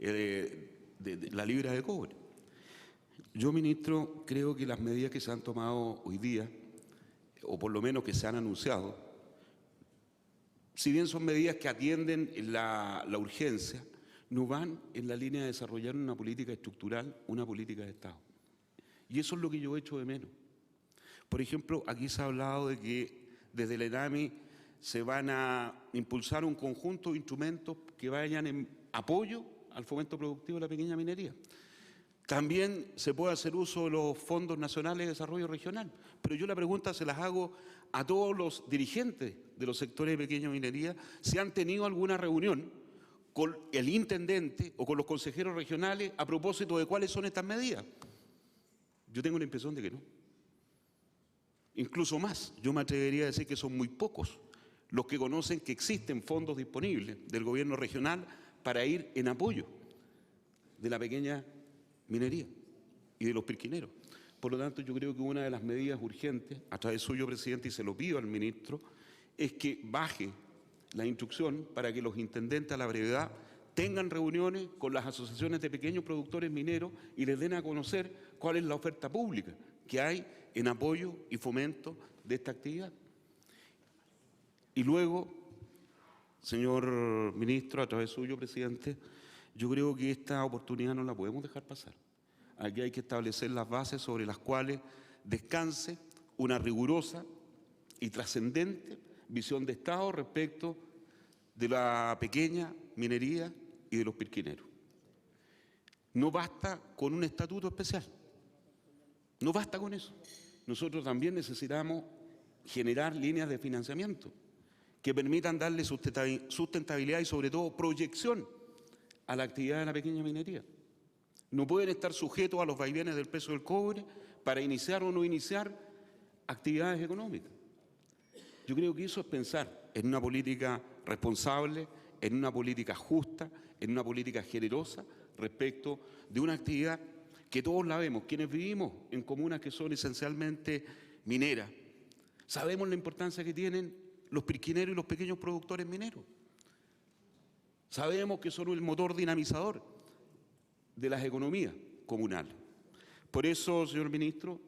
de la libra de cobre. Yo, ministro, creo que las medidas que se han tomado hoy día, o por lo menos que se han anunciado, si bien son medidas que atienden la urgencia, no van en la línea de desarrollar una política estructural, una política de Estado. Y eso es lo que yo echo de menos. Por ejemplo, aquí se ha hablado de que desde el ENAMI se van a impulsar un conjunto de instrumentos que vayan en apoyo al fomento productivo de la pequeña minería. También se puede hacer uso de los fondos nacionales de desarrollo regional. Pero yo la pregunta se las hago a todos los dirigentes de los sectores de pequeña minería, si han tenido alguna reunión con el intendente o con los consejeros regionales a propósito de cuáles son estas medidas. Yo tengo la impresión de que no. Incluso más, yo me atrevería a decir que son muy pocos los que conocen que existen fondos disponibles del gobierno regional para ir en apoyo de la pequeña minería y de los pirquineros. Por lo tanto, yo creo que una de las medidas urgentes, a través suyo, presidente, y se lo pido al ministro, es que baje la instrucción para que los intendentes a la brevedad tengan reuniones con las asociaciones de pequeños productores mineros y les den a conocer cuál es la oferta pública que hay en apoyo y fomento de esta actividad. Y luego, señor ministro, a través suyo, presidente, yo creo que esta oportunidad no la podemos dejar pasar. Aquí hay que establecer las bases sobre las cuales descanse una rigurosa y trascendente visión de Estado respecto de la pequeña minería y de los pirquineros. No basta con un estatuto especial, no basta con eso. Nosotros también necesitamos generar líneas de financiamiento que permitan darle sustentabilidad y sobre todo proyección a la actividad de la pequeña minería. No pueden estar sujetos a los vaivenes del precio del cobre para iniciar o no iniciar actividades económicas. Yo creo que eso es pensar en una política responsable, en una política justa, en una política generosa respecto de una actividad que todos la vemos. Quienes vivimos en comunas que son esencialmente mineras, sabemos la importancia que tienen los pirquineros y los pequeños productores mineros. Sabemos que son el motor dinamizador de las economías comunales. Por eso, señor ministro,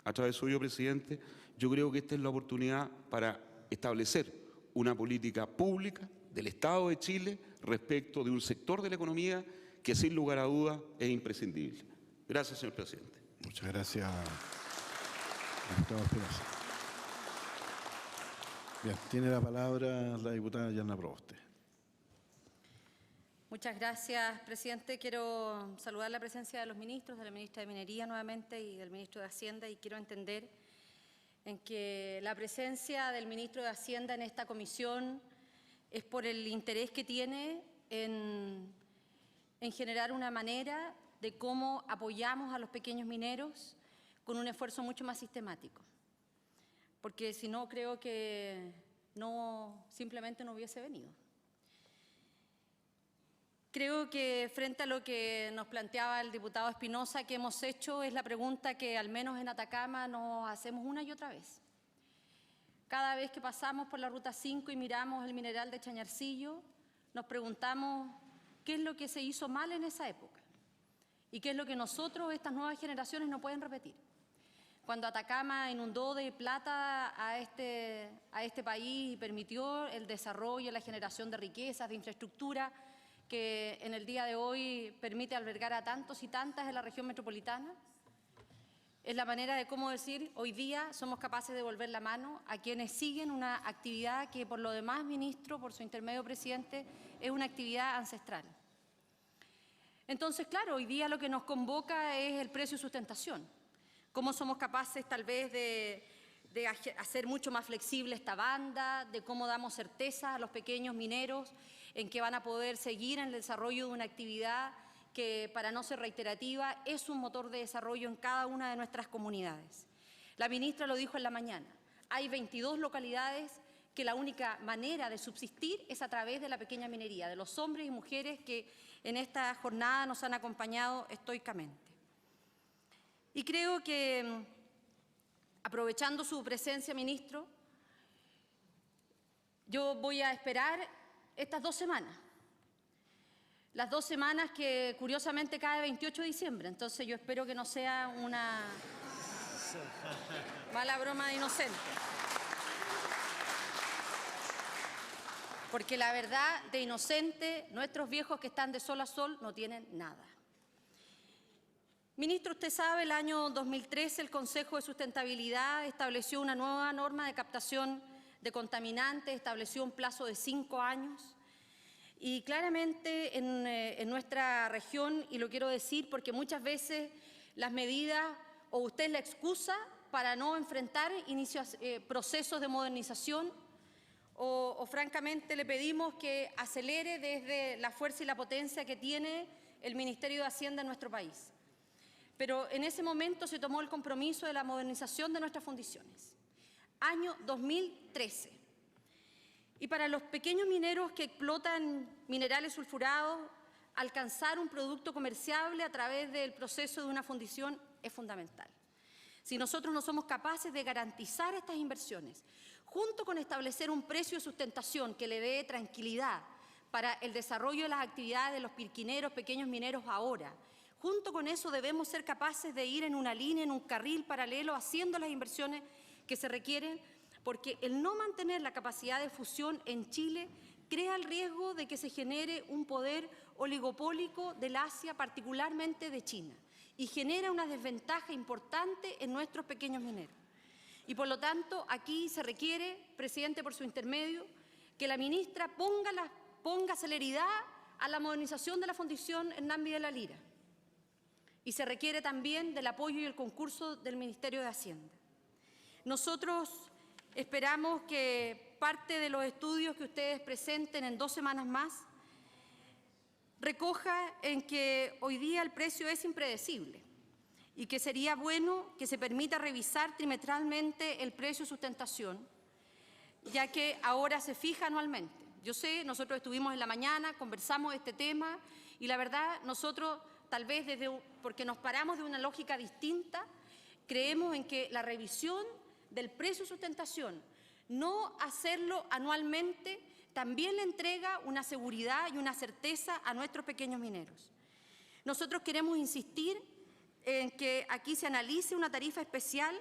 a través suyo, presidente, yo creo que esta es la oportunidad para establecer una política pública del Estado de Chile respecto de un sector de la economía que sin lugar a dudas es imprescindible. Gracias, señor presidente. Muchas gracias, diputado Espinosa. Bien, tiene la palabra la diputada Yana Proboste. Muchas gracias, presidente. Quiero saludar la presencia de los ministros, de la ministra de Minería nuevamente y del ministro de Hacienda, y quiero entender en que la presencia del ministro de Hacienda en esta comisión es por el interés que tiene en generar una manera de cómo apoyamos a los pequeños mineros con un esfuerzo mucho más sistemático. Porque si no, creo que simplemente no hubiese venido. Creo que frente a lo que nos planteaba el diputado Espinosa, que hemos hecho es la pregunta que al menos en Atacama nos hacemos una y otra vez. Cada vez que pasamos por la Ruta 5 y miramos el mineral de Chañarcillo, nos preguntamos qué es lo que se hizo mal en esa época y qué es lo que nosotros, estas nuevas generaciones, no pueden repetir. Cuando Atacama inundó de plata a este país y permitió el desarrollo, la generación de riquezas, de infraestructura, que en el día de hoy permite albergar a tantos y tantas en la región metropolitana, es la manera de cómo decir, hoy día somos capaces de devolver la mano a quienes siguen una actividad que, por lo demás, ministro, por su intermedio, presidente, es una actividad ancestral. Entonces, claro, hoy día lo que nos convoca es el precio y sustentación. Cómo somos capaces, tal vez, de hacer mucho más flexible esta banda, de cómo damos certeza a los pequeños mineros en que van a poder seguir en el desarrollo de una actividad que, para no ser reiterativa, es un motor de desarrollo en cada una de nuestras comunidades. La ministra lo dijo en la mañana, hay 22 localidades que la única manera de subsistir es a través de la pequeña minería, de los hombres y mujeres que en esta jornada nos han acompañado estoicamente. Y creo que, aprovechando su presencia, ministro, yo voy a esperar estas 2 semanas. Las 2 semanas que curiosamente cae 28 de diciembre, entonces yo espero que no sea una mala broma de inocente. Porque la verdad, de inocente, nuestros viejos que están de sol a sol no tienen nada. Ministro, usted sabe, el año 2013 el Consejo de Sustentabilidad estableció una nueva norma de captación de contaminantes, estableció un plazo de 5 años. Y claramente en nuestra región, y lo quiero decir porque muchas veces las medidas, o usted es la excusa para no enfrentar procesos de modernización, o francamente le pedimos que acelere desde la fuerza y la potencia que tiene el Ministerio de Hacienda en nuestro país. Pero en ese momento se tomó el compromiso de la modernización de nuestras fundiciones. Año 2013. Y para los pequeños mineros que explotan minerales sulfurados, alcanzar un producto comerciable a través del proceso de una fundición es fundamental. Si nosotros no somos capaces de garantizar estas inversiones, junto con establecer un precio de sustentación que le dé tranquilidad para el desarrollo de las actividades de los pirquineros, pequeños mineros ahora, junto con eso debemos ser capaces de ir en una línea, en un carril paralelo, haciendo las inversiones que se requieren, porque el no mantener la capacidad de fusión en Chile crea el riesgo de que se genere un poder oligopólico del Asia, particularmente de China, y genera una desventaja importante en nuestros pequeños mineros. Y por lo tanto, aquí se requiere, presidente, por su intermedio, que la ministra ponga celeridad a la modernización de la fundición Hernán Videla Lira. Y se requiere también del apoyo y el concurso del Ministerio de Hacienda. Nosotros esperamos que parte de los estudios que ustedes presenten en 2 semanas más recoja en que hoy día el precio es impredecible y que sería bueno que se permita revisar trimestralmente el precio de sustentación, ya que ahora se fija anualmente. Yo sé, nosotros estuvimos en la mañana, conversamos de este tema y la verdad nosotros, tal vez porque nos paramos de una lógica distinta, creemos en que la revisión del precio de sustentación, no hacerlo anualmente, también le entrega una seguridad y una certeza a nuestros pequeños mineros. Nosotros queremos insistir en que aquí se analice una tarifa especial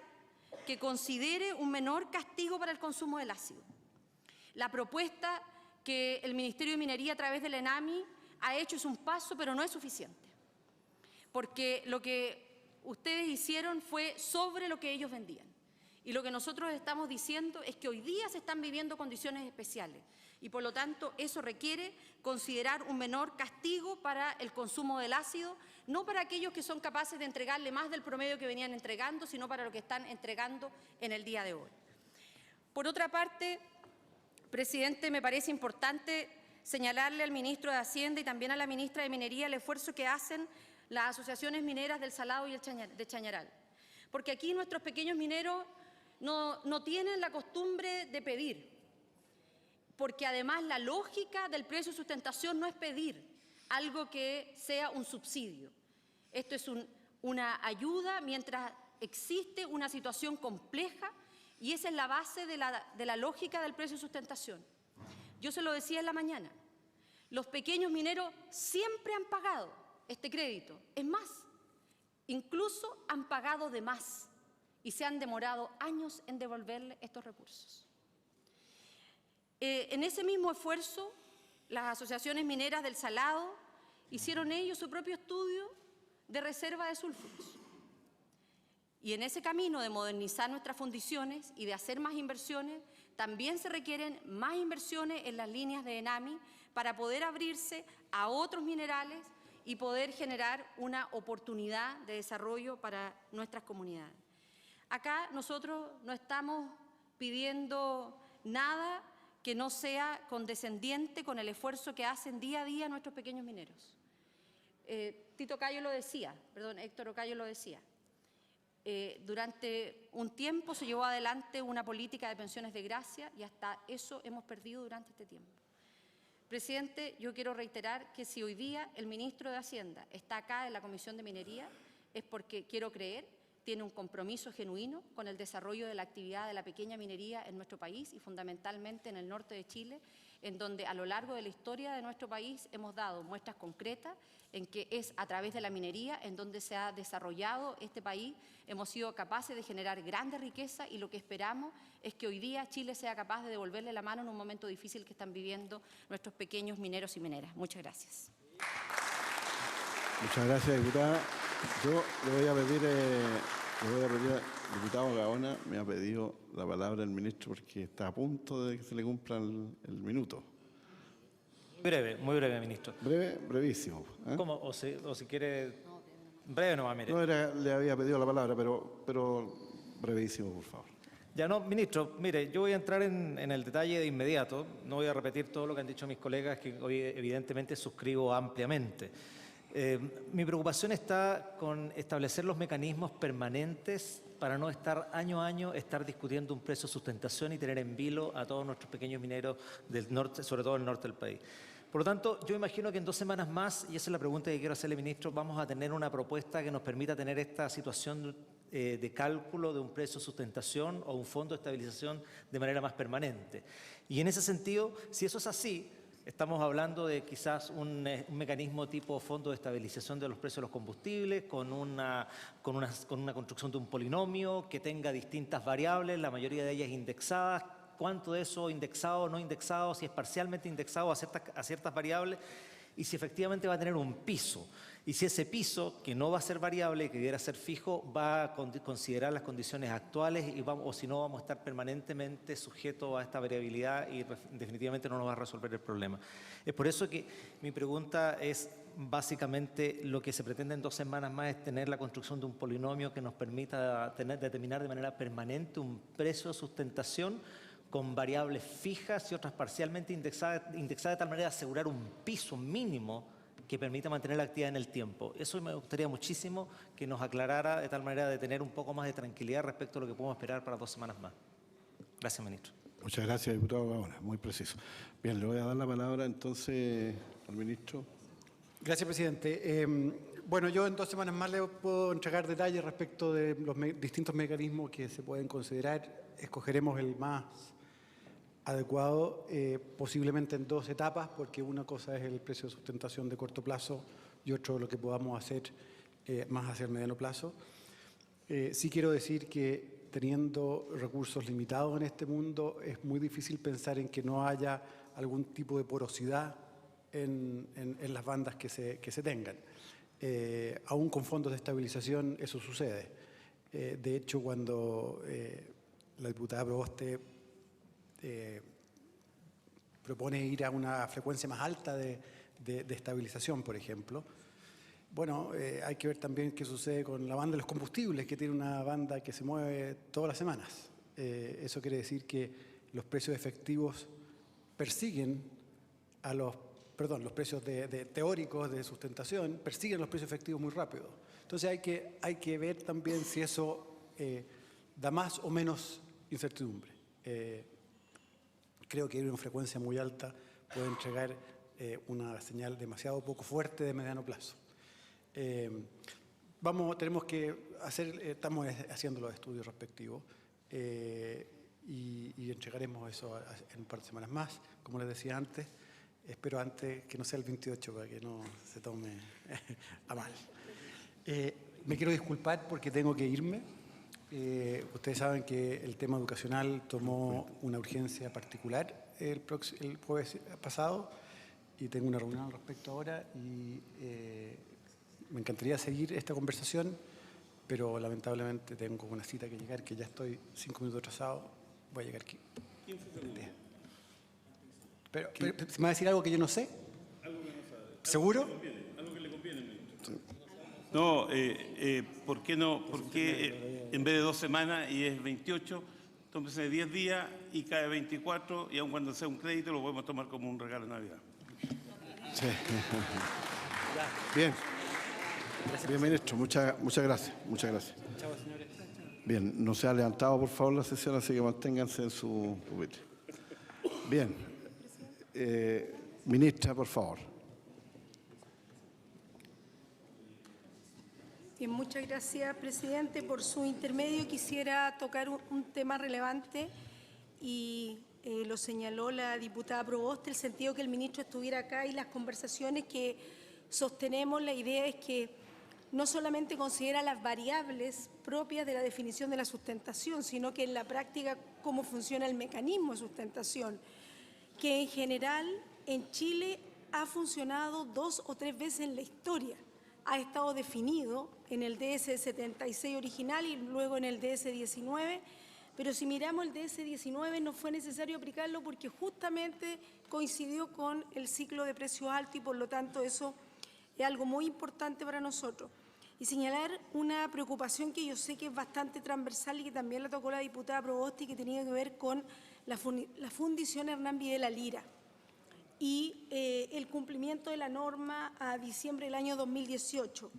que considere un menor castigo para el consumo del ácido. La propuesta que el Ministerio de Minería a través del ENAMI ha hecho es un paso, pero no es suficiente, porque lo que ustedes hicieron fue sobre lo que ellos vendían. Y lo que nosotros estamos diciendo es que hoy día se están viviendo condiciones especiales y por lo tanto eso requiere considerar un menor castigo para el consumo del ácido, no para aquellos que son capaces de entregarle más del promedio que venían entregando, sino para lo que están entregando en el día de hoy. Por otra parte, presidente, me parece importante señalarle al ministro de Hacienda y también a la ministra de Minería el esfuerzo que hacen las asociaciones mineras del Salado y de Chañaral. Porque aquí nuestros pequeños mineros no tienen la costumbre de pedir, porque además la lógica del precio de sustentación no es pedir. algo que sea un subsidio. Esto es una ayuda mientras existe una situación compleja y esa es la base de la lógica del precio de sustentación. Yo se lo decía en la mañana, los pequeños mineros siempre han pagado este crédito. Es más, incluso han pagado de más y se han demorado años en devolverle estos recursos. En ese mismo esfuerzo, las asociaciones mineras del Salado hicieron ellos su propio estudio de reserva de sulfuros. Y en ese camino de modernizar nuestras fundiciones y de hacer más inversiones, también se requieren más inversiones en las líneas de ENAMI para poder abrirse a otros minerales y poder generar una oportunidad de desarrollo para nuestras comunidades. Acá nosotros no estamos pidiendo nada que no sea condescendiente con el esfuerzo que hacen día a día nuestros pequeños mineros. Héctor Ocayo lo decía. Durante un tiempo se llevó adelante una política de pensiones de gracia y hasta eso hemos perdido durante este tiempo. Presidente, yo quiero reiterar que si hoy día el ministro de Hacienda está acá en la Comisión de Minería es porque, quiero creer, tiene un compromiso genuino con el desarrollo de la actividad de la pequeña minería en nuestro país y fundamentalmente en el norte de Chile, en donde a lo largo de la historia de nuestro país hemos dado muestras concretas en que es a través de la minería en donde se ha desarrollado este país, hemos sido capaces de generar grandes riquezas y lo que esperamos es que hoy día Chile sea capaz de devolverle la mano en un momento difícil que están viviendo nuestros pequeños mineros y mineras. Muchas gracias. Muchas gracias, diputada. Yo le voy a pedir al diputado Gaona, me ha pedido la palabra el ministro porque está a punto de que se le cumpla el minuto. Muy breve, ministro. Breve, brevísimo. ¿Cómo? O si quiere, breve nomás, mire. No le había pedido la palabra, pero brevísimo, por favor. Ya no, ministro, mire, yo voy a entrar en el detalle de inmediato, no voy a repetir todo lo que han dicho mis colegas, que hoy evidentemente suscribo ampliamente. Mi preocupación está con establecer los mecanismos permanentes para no estar año a año discutiendo un precio de sustentación y tener en vilo a todos nuestros pequeños mineros del norte, sobre todo del norte del país. Por lo tanto, yo imagino que en 2 semanas más, y esa es la pregunta que quiero hacerle, ministro, vamos a tener una propuesta que nos permita tener esta situación de cálculo de un precio de sustentación o un fondo de estabilización de manera más permanente. Y en ese sentido, si eso es así, estamos hablando de quizás un mecanismo tipo fondo de estabilización de los precios de los combustibles, con una construcción de un polinomio que tenga distintas variables, la mayoría de ellas indexadas. ¿Cuánto de eso indexado o no indexado? Si es parcialmente indexado a ciertas variables y si efectivamente va a tener un piso. Y si ese piso, que no va a ser variable, que debiera ser fijo, va a considerar las condiciones actuales o si no vamos a estar permanentemente sujetos a esta variabilidad y definitivamente no nos va a resolver el problema. Es por eso que mi pregunta es básicamente lo que se pretende en 2 semanas más es tener la construcción de un polinomio que nos permita determinar de manera permanente un precio de sustentación con variables fijas y otras parcialmente indexadas de tal manera de asegurar un piso mínimo que permita mantener la actividad en el tiempo. Eso me gustaría muchísimo que nos aclarara de tal manera de tener un poco más de tranquilidad respecto a lo que podemos esperar para 2 semanas más. Gracias, ministro. Muchas gracias, diputado Gaona. Muy preciso. Bien, le voy a dar la palabra entonces al ministro. Gracias, presidente. Bueno, yo en 2 semanas más le puedo entregar detalles respecto de los distintos mecanismos que se pueden considerar. Escogeremos el más adecuado, posiblemente en 2 etapas, porque una cosa es el precio de sustentación de corto plazo y otro lo que podamos hacer más hacia el mediano plazo. Sí quiero decir que teniendo recursos limitados en este mundo es muy difícil pensar en que no haya algún tipo de porosidad en las bandas que se tengan. Aún con fondos de estabilización eso sucede. De hecho, cuando la diputada Proboste propone ir a una frecuencia más alta de estabilización, por ejemplo. Bueno, hay que ver también qué sucede con la banda de los combustibles, que tiene una banda que se mueve todas las semanas. Eso quiere decir que los precios efectivos persiguen a los precios teóricos de sustentación, persiguen los precios efectivos muy rápido. Entonces hay que ver también si eso da más o menos incertidumbre. Creo que una frecuencia muy alta puede entregar una señal demasiado poco fuerte de mediano plazo. Tenemos que hacer, estamos haciendo los estudios respectivos y entregaremos eso en un par de semanas más, como les decía antes. Espero antes que no sea el 28 para que no se tome a mal. Me quiero disculpar porque tengo que irme. Ustedes saben que el tema educacional tomó una urgencia particular el jueves pasado y tengo una reunión al respecto ahora y me encantaría seguir esta conversación, pero lamentablemente tengo una cita que llegar, que ya estoy 5 minutos atrasado, voy a llegar aquí. Pero ¿me va a decir algo que yo no sé? Algo que no sabe. ¿Seguro? Algo que le conviene, ministro. No, ¿por qué no? Porque en vez de 2 semanas y es 28, tómese 10 días y cae 24 y aun cuando sea un crédito lo podemos tomar como un regalo de Navidad. Sí. Bien. Bien, ministro. Muchas gracias. Muchas gracias. Chao, señores. Bien, no se ha levantado, por favor, la sesión, así que manténganse en su pupitre. Bien. Ministra, por favor. Bien, muchas gracias, presidente. Por su intermedio quisiera tocar un tema relevante y lo señaló la diputada Proboste, el sentido que el ministro estuviera acá y las conversaciones que sostenemos. La idea es que no solamente considera las variables propias de la definición de la sustentación, sino que en la práctica cómo funciona el mecanismo de sustentación, que en general en Chile ha funcionado 2 o 3 veces en la historia. Ha estado definido en el DS-76 original y luego en el DS-19, pero si miramos el DS-19 no fue necesario aplicarlo porque justamente coincidió con el ciclo de precios altos y por lo tanto eso es algo muy importante para nosotros. Y señalar una preocupación que yo sé que es bastante transversal y que también la tocó la diputada Proboste y que tenía que ver con la Fundición Hernán Videla Lira y el cumplimiento de la norma a diciembre del año 2018.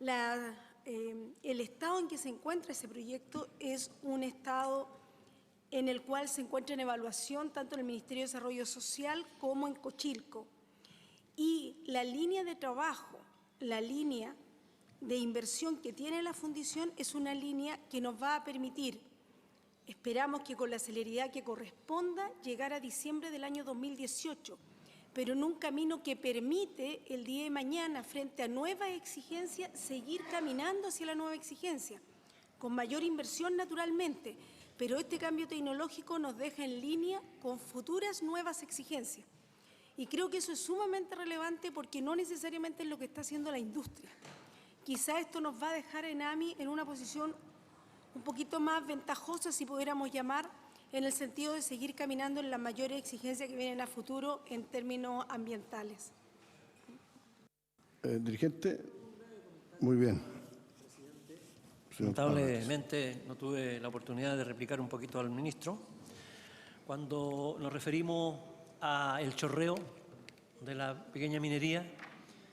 El estado en que se encuentra ese proyecto es un estado en el cual se encuentra en evaluación tanto en el Ministerio de Desarrollo Social como en Cochilco. Y la línea de trabajo, la línea de inversión que tiene la fundición es una línea que nos va a permitir, esperamos que con la celeridad que corresponda, llegar a diciembre del año 2018, pero en un camino que permite el día de mañana, frente a nuevas exigencias, seguir caminando hacia la nueva exigencia, con mayor inversión naturalmente, pero este cambio tecnológico nos deja en línea con futuras nuevas exigencias. Y creo que eso es sumamente relevante porque no necesariamente es lo que está haciendo la industria. Quizá esto nos va a dejar en AMI en una posición un poquito más ventajosa, si pudiéramos llamar, en el sentido de seguir caminando en las mayores exigencias que vienen a futuro en términos ambientales. Dirigente, muy bien. Lamentablemente no tuve la oportunidad de replicar un poquito al ministro. Cuando nos referimos al chorreo de la pequeña minería,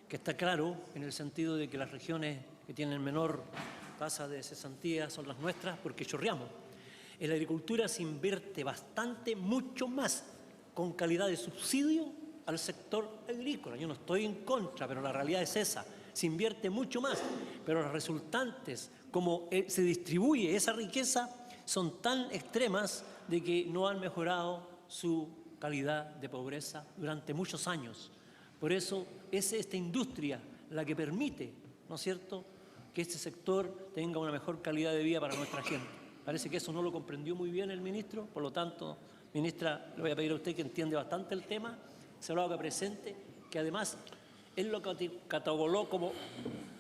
que está claro en el sentido de que las regiones que tienen menor tasa de cesantía son las nuestras porque chorreamos. En la agricultura se invierte bastante, mucho más, con calidad de subsidio al sector agrícola. Yo no estoy en contra, pero la realidad es esa. Se invierte mucho más, pero las resultantes, como se distribuye esa riqueza, son tan extremas de que no han mejorado su calidad de pobreza durante muchos años. Por eso es esta industria la que permite, ¿no es cierto?, que este sector tenga una mejor calidad de vida para nuestra gente. Parece que eso no lo comprendió muy bien el ministro, por lo tanto, ministra, le voy a pedir a usted que entiende bastante el tema, se lo haga presente, que además él lo catalogó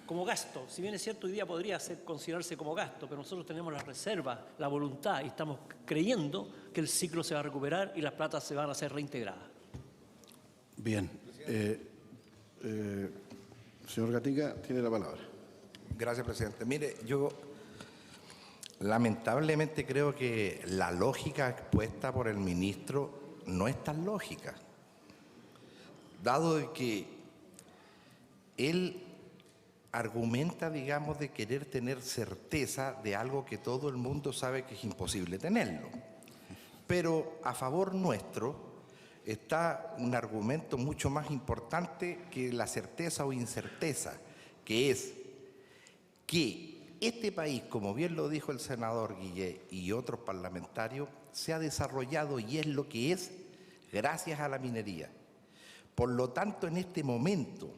como gasto. Si bien es cierto, hoy día podría considerarse como gasto, pero nosotros tenemos la reserva, la voluntad y estamos creyendo que el ciclo se va a recuperar y las platas se van a ser reintegradas. Bien. Señor Gatica, tiene la palabra. Gracias, presidente. Mire, yo lamentablemente creo que la lógica expuesta por el ministro no es tan lógica, dado de que él argumenta, digamos, de querer tener certeza de algo que todo el mundo sabe que es imposible tenerlo. Pero a favor nuestro, está un argumento mucho más importante que la certeza o incerteza, que es que este país, como bien lo dijo el senador Guillé y otros parlamentarios, se ha desarrollado y es lo que es gracias a la minería. Por lo tanto, en este momento,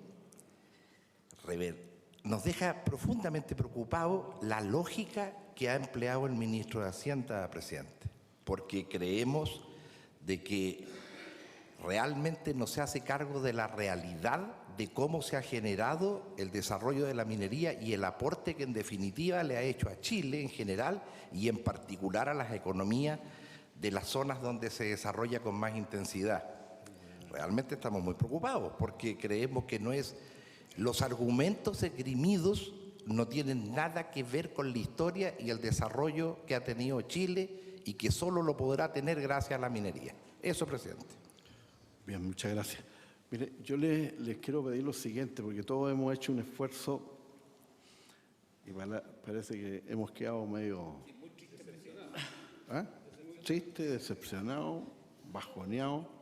nos deja profundamente preocupados la lógica que ha empleado el ministro de Hacienda, presidente, porque creemos de que realmente no se hace cargo de la realidad de cómo se ha generado el desarrollo de la minería y el aporte que en definitiva le ha hecho a Chile en general y en particular a las economías de las zonas donde se desarrolla con más intensidad. Realmente estamos muy preocupados porque creemos que no es... Los argumentos esgrimidos no tienen nada que ver con la historia y el desarrollo que ha tenido Chile y que solo lo podrá tener gracias a la minería. Eso, presidente. Bien, muchas gracias. Mire, yo les quiero pedir lo siguiente, porque todos hemos hecho un esfuerzo y parece que hemos quedado medio... ¿Ah? Triste, decepcionado, bajoneado.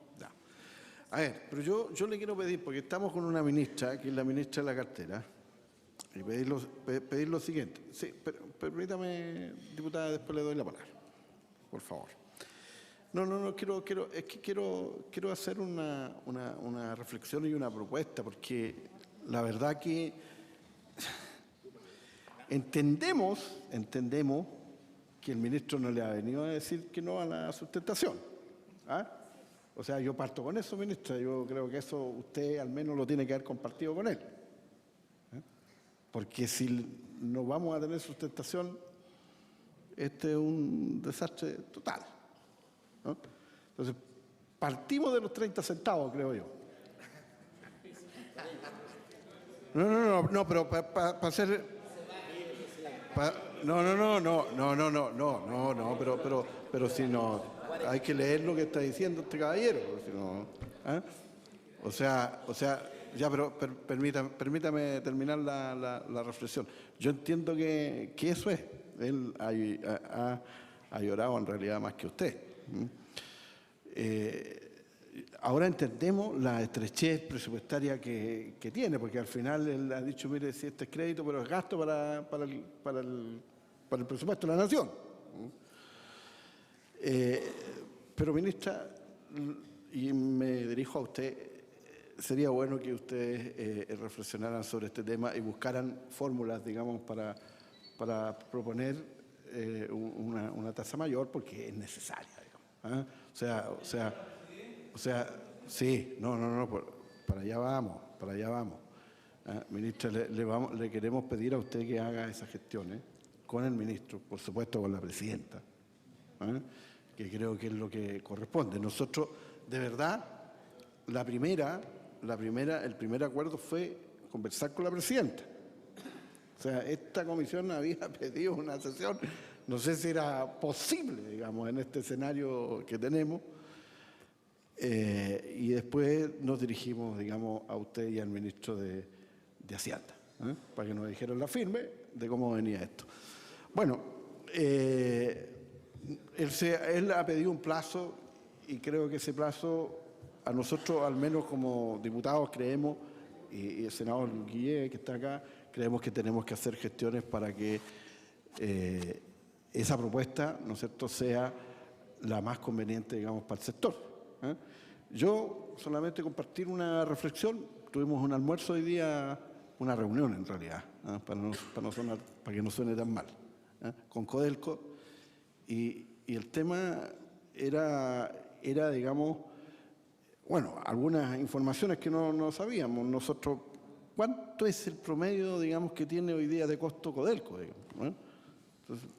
A ver, pero yo le quiero pedir, porque estamos con una ministra, que es la ministra de la cartera, y pedir lo siguiente. Sí, permítame, diputada, después le doy la palabra, por favor. No, quiero hacer una reflexión y una propuesta, porque la verdad que entendemos que el ministro no le ha venido a decir que no a la sustentación. ¿Ah? O sea, yo parto con eso, ministra. Yo creo que eso usted al menos lo tiene que haber compartido con él. Porque si no vamos a tener sustentación, este es un desastre total, ¿no? Entonces, partimos de los 30 centavos, creo yo. No, pero para hacer... pero si no... Hay que leer lo que está diciendo este caballero, si no, ¿eh? O sea, ya, pero permítame terminar la reflexión. Yo entiendo que eso es. Él ha llorado en realidad más que usted. Ahora entendemos la estrechez presupuestaria que tiene, porque al final él ha dicho, mire, si este es crédito, pero es gasto para el presupuesto de la nación. Pero, ministra, y me dirijo a usted, sería bueno que ustedes reflexionaran sobre este tema y buscaran fórmulas, digamos, para proponer una tasa mayor, porque es necesaria, digamos. ¿Ah? O sea, sí, para allá vamos. ¿Ah? Ministra, le queremos pedir a usted que haga esas gestiones con el ministro, por supuesto con la presidenta, ¿ah? Que creo que es lo que corresponde. Nosotros, de verdad, el primer acuerdo fue conversar con la presidenta. O sea, esta comisión había pedido una sesión, no sé si era posible, digamos, en este escenario que tenemos, y después nos dirigimos, digamos, a usted y al ministro de Hacienda, para que nos dijeran la firme de cómo venía esto. Bueno, él ha pedido un plazo y creo que ese plazo a nosotros, al menos como diputados, creemos, y el senador Guillé, que está acá, creemos que tenemos que hacer gestiones para que esa propuesta, ¿no es cierto?, sea la más conveniente, digamos, para el sector. Yo solamente compartir una reflexión. Tuvimos un almuerzo hoy día, una reunión en realidad, para que no suene tan mal, con Codelco. Y el tema era, digamos, bueno, algunas informaciones que no sabíamos. Nosotros, ¿cuánto es el promedio, digamos, que tiene hoy día de costo Codelco, digamos, ¿no? Entonces,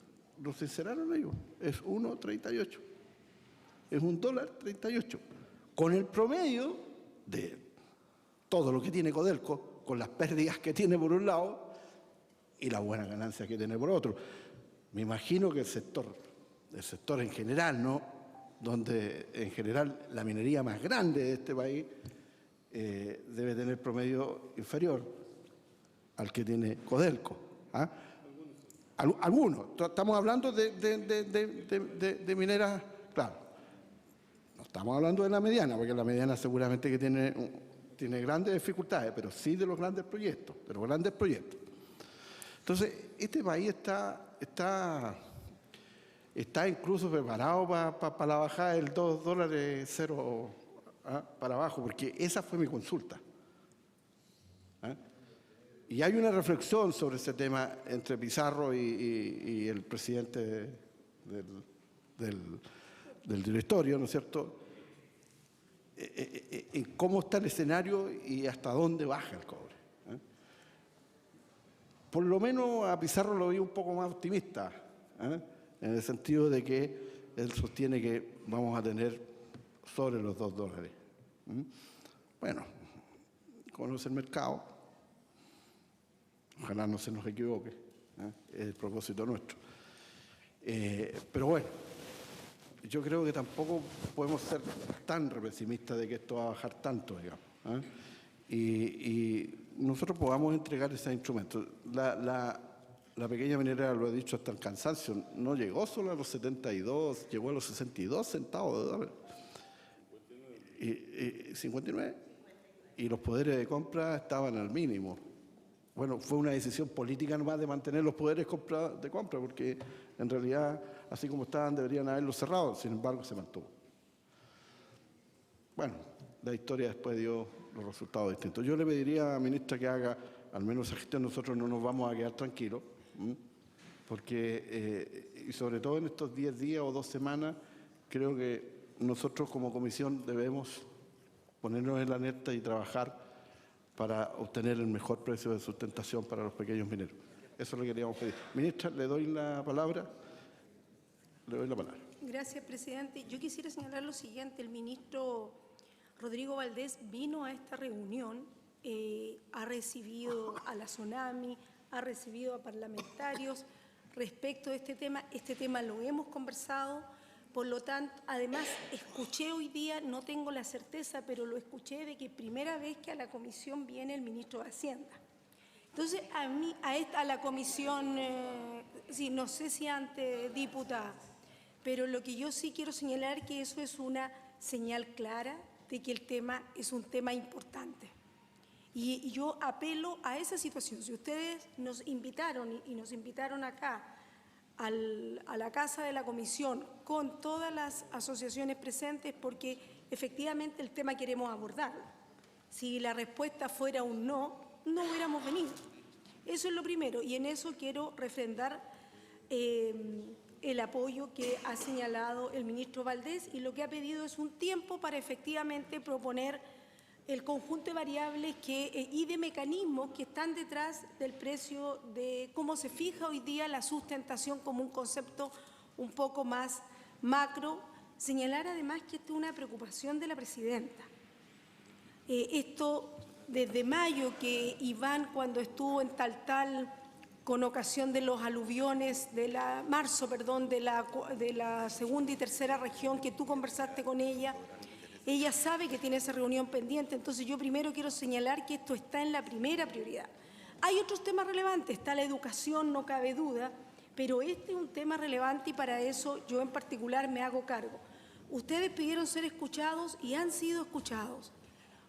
lo sinceraron ellos, es 1,38. Es $1.38. Con el promedio de todo lo que tiene Codelco, con las pérdidas que tiene por un lado y las buenas ganancias que tiene por otro. Me imagino que el sector en general, ¿no?, donde en general la minería más grande de este país debe tener promedio inferior al que tiene Codelco. ¿Ah? Algunos. Estamos hablando de mineras, claro. No estamos hablando de la mediana, porque la mediana seguramente que tiene grandes dificultades, pero sí de los grandes proyectos, Entonces, este país está incluso preparado para la bajada del $2.0 para abajo, porque esa fue mi consulta. Y hay una reflexión sobre ese tema entre Pizarro y el presidente del directorio, ¿no es cierto?, en cómo está el escenario y hasta dónde baja el cobre. Por lo menos a Pizarro lo vi un poco más optimista, en el sentido de que él sostiene que vamos a tener sobre los $2. Bueno, conoce el mercado, ojalá no se nos equivoque, es el propósito nuestro. Pero bueno, yo creo que tampoco podemos ser tan pesimistas de que esto va a bajar tanto, digamos. Y nosotros podamos entregar ese instrumento. La pequeña minera, lo he dicho hasta el cansancio, no llegó solo a los 72, llegó a los 62 centavos de dólar. 59. Y los poderes de compra estaban al mínimo. Bueno, fue una decisión política nomás de mantener los poderes de compra, porque en realidad, así como estaban, deberían haberlos cerrado, sin embargo, se mantuvo. Bueno, la historia después dio los resultados distintos. Yo le pediría a la ministra que haga al menos esa gestión. Nosotros no nos vamos a quedar tranquilos, porque, y sobre todo en estos 10 días o 2 semanas, creo que nosotros como comisión debemos ponernos en la alerta y trabajar para obtener el mejor precio de sustentación para los pequeños mineros. Eso es lo que queríamos pedir. Ministra, le doy la palabra. Gracias, presidente. Yo quisiera señalar lo siguiente. El ministro Rodrigo Valdés vino a esta reunión, ha recibido a la SONAMI, ha recibido a parlamentarios respecto de este tema. Este tema lo hemos conversado. Por lo tanto, además, escuché hoy día, no tengo la certeza, pero lo escuché de que primera vez que a la comisión viene el ministro de Hacienda. Entonces, a la comisión, sí, no sé si antes, diputada, pero lo que yo sí quiero señalar que eso es una señal clara de que el tema es un tema importante. Y yo apelo a esa situación. Si ustedes nos invitaron y nos invitaron acá, a la casa de la comisión con todas las asociaciones presentes, porque efectivamente el tema queremos abordarlo. Si la respuesta fuera un no, no hubiéramos venido. Eso es lo primero, y en eso quiero refrendar el apoyo que ha señalado el ministro Valdés, y lo que ha pedido es un tiempo para efectivamente proponer el conjunto de variables y de mecanismos que están detrás del precio, de cómo se fija hoy día la sustentación como un concepto un poco más macro. Señalar además que esto es una preocupación de la presidenta. Esto desde mayo, que Iván, cuando estuvo en Taltal con ocasión de los aluviones, marzo, de la segunda y tercera región, que tú conversaste con ella sabe que tiene esa reunión pendiente. Entonces yo primero quiero señalar que esto está en la primera prioridad. Hay otros temas relevantes, está la educación, no cabe duda, pero este es un tema relevante y para eso yo en particular me hago cargo. Ustedes pidieron ser escuchados y han sido escuchados.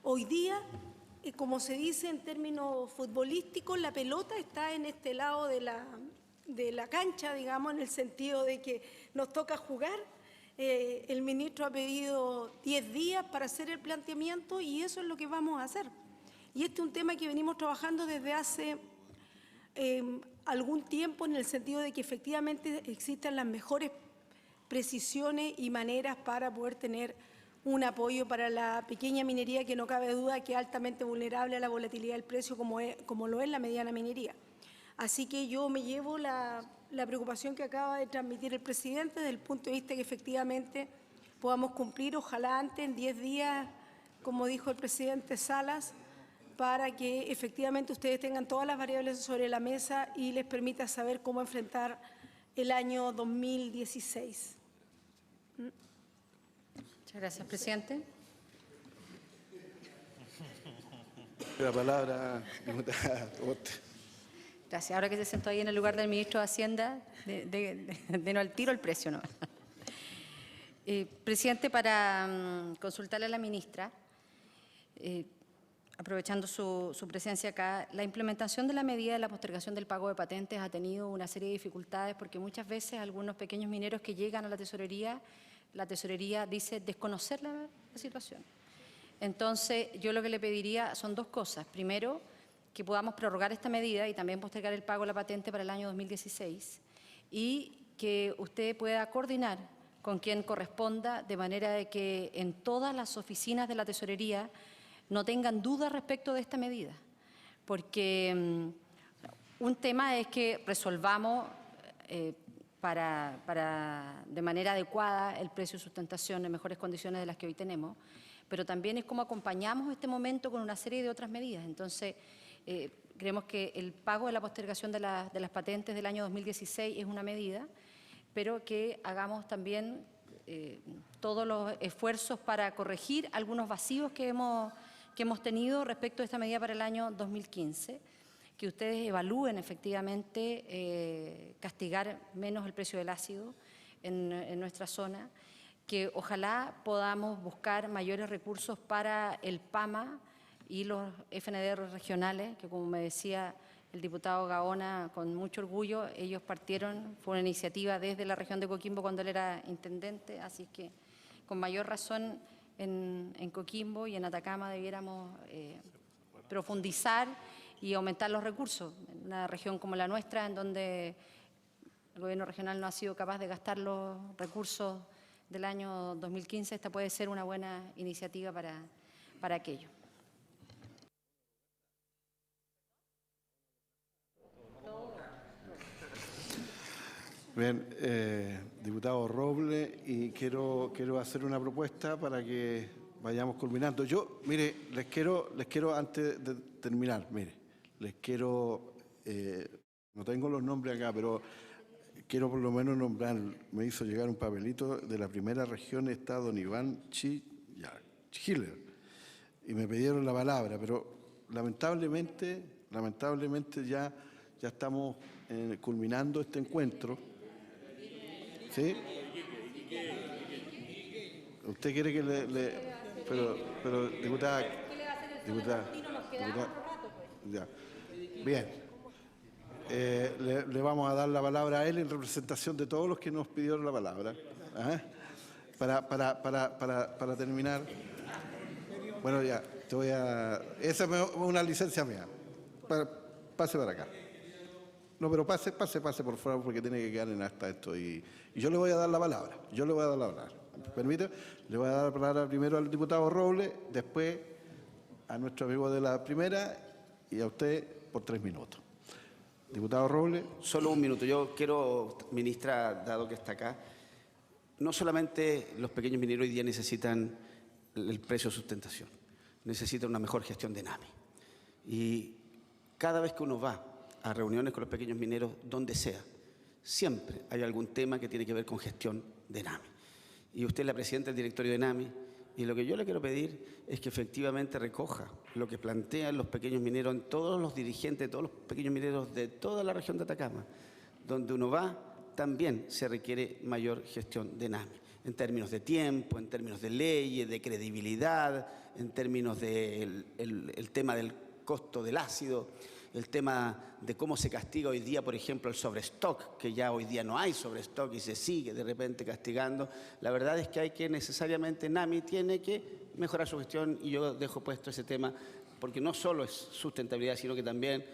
Hoy día, como se dice en términos futbolísticos, la pelota está en este lado de la cancha, digamos, en el sentido de que nos toca jugar. El ministro ha pedido 10 días para hacer el planteamiento y eso es lo que vamos a hacer. Y este es un tema que venimos trabajando desde hace algún tiempo, en el sentido de que efectivamente existan las mejores precisiones y maneras para poder tener un apoyo para la pequeña minería, que no cabe duda que es altamente vulnerable a la volatilidad del precio como lo es la mediana minería. Así que yo me llevo la preocupación que acaba de transmitir el presidente desde el punto de vista que efectivamente podamos cumplir, ojalá antes, en 10 días, como dijo el presidente Salas, para que efectivamente ustedes tengan todas las variables sobre la mesa y les permita saber cómo enfrentar el año 2016. Muchas gracias, presidente. La palabra, diputada Proboste. Gracias. Ahora que se sentó ahí en el lugar del ministro de Hacienda, de no al tiro el precio, ¿no? Presidente, para consultarle a la ministra, aprovechando su presencia acá, la implementación de la medida de la postergación del pago de patentes ha tenido una serie de dificultades porque muchas veces algunos pequeños mineros que llegan a la tesorería dice desconocer la situación. Entonces, yo lo que le pediría son dos cosas. Primero, que podamos prorrogar esta medida y también postergar el pago de la patente para el año 2016 y que usted pueda coordinar con quien corresponda de manera de que en todas las oficinas de la tesorería no tengan dudas respecto de esta medida, porque un tema es que resolvamos de manera adecuada el precio de sustentación en mejores condiciones de las que hoy tenemos, pero también es cómo acompañamos este momento con una serie de otras medidas. Entonces, creemos que el pago de la postergación de las patentes del año 2016 es una medida, pero que hagamos también todos los esfuerzos para corregir algunos vacíos que hemos tenido respecto a esta medida para el año 2015, que ustedes evalúen efectivamente castigar menos el precio del ácido en nuestra zona, que ojalá podamos buscar mayores recursos para el PAMA y los FNDR regionales, que como me decía el diputado Gaona, con mucho orgullo, ellos partieron, fue una iniciativa desde la región de Coquimbo cuando él era intendente, así que con mayor razón en Coquimbo y en Atacama debiéramos profundizar y aumentar los recursos. En una región como la nuestra, en donde el gobierno regional no ha sido capaz de gastar los recursos del año 2015, esta puede ser una buena iniciativa para aquello. Bien, diputado Robles, y quiero hacer una propuesta para que vayamos culminando. Yo, mire, les quiero antes de terminar, mire, les quiero, no tengo los nombres acá, pero quiero por lo menos nombrar, me hizo llegar un papelito de la primera región, está don Iván Schiller, y me pidieron la palabra, pero lamentablemente ya estamos culminando este encuentro. ¿Sí? ¿Usted quiere que pero diputada, ya. Bien. Le vamos a dar la palabra a él en representación de todos los que nos pidieron la palabra. Ajá. Para terminar. Bueno, ya, esa es una licencia mía. Pase para acá. No, pero pase, por favor, porque tiene que quedar en acta esto. Y yo le voy a dar la palabra. ¿Permite? Le voy a dar la palabra primero al diputado Robles, después a nuestro amigo de la primera y a usted por 3 minutos. Diputado Robles. Solo un minuto. Yo quiero, ministra, dado que está acá, no solamente los pequeños mineros hoy día necesitan el precio de sustentación, necesitan una mejor gestión de ENAMI. Y cada vez que uno va a reuniones con los pequeños mineros, donde sea, siempre hay algún tema que tiene que ver con gestión de ENAMI. Y usted es la presidenta del directorio de ENAMI, y lo que yo le quiero pedir es que efectivamente recoja lo que plantean los pequeños mineros, en todos los dirigentes, todos los pequeños mineros de toda la región de Atacama. Donde uno va, también se requiere mayor gestión de ENAMI, en términos de tiempo, en términos de leyes, de credibilidad, en términos del tema del costo del ácido, el tema de cómo se castiga hoy día, por ejemplo, el sobrestock, que ya hoy día no hay sobrestock y se sigue de repente castigando. La verdad es que hay que necesariamente, ENAMI tiene que mejorar su gestión, y yo dejo puesto ese tema, porque no solo es sustentabilidad, sino que también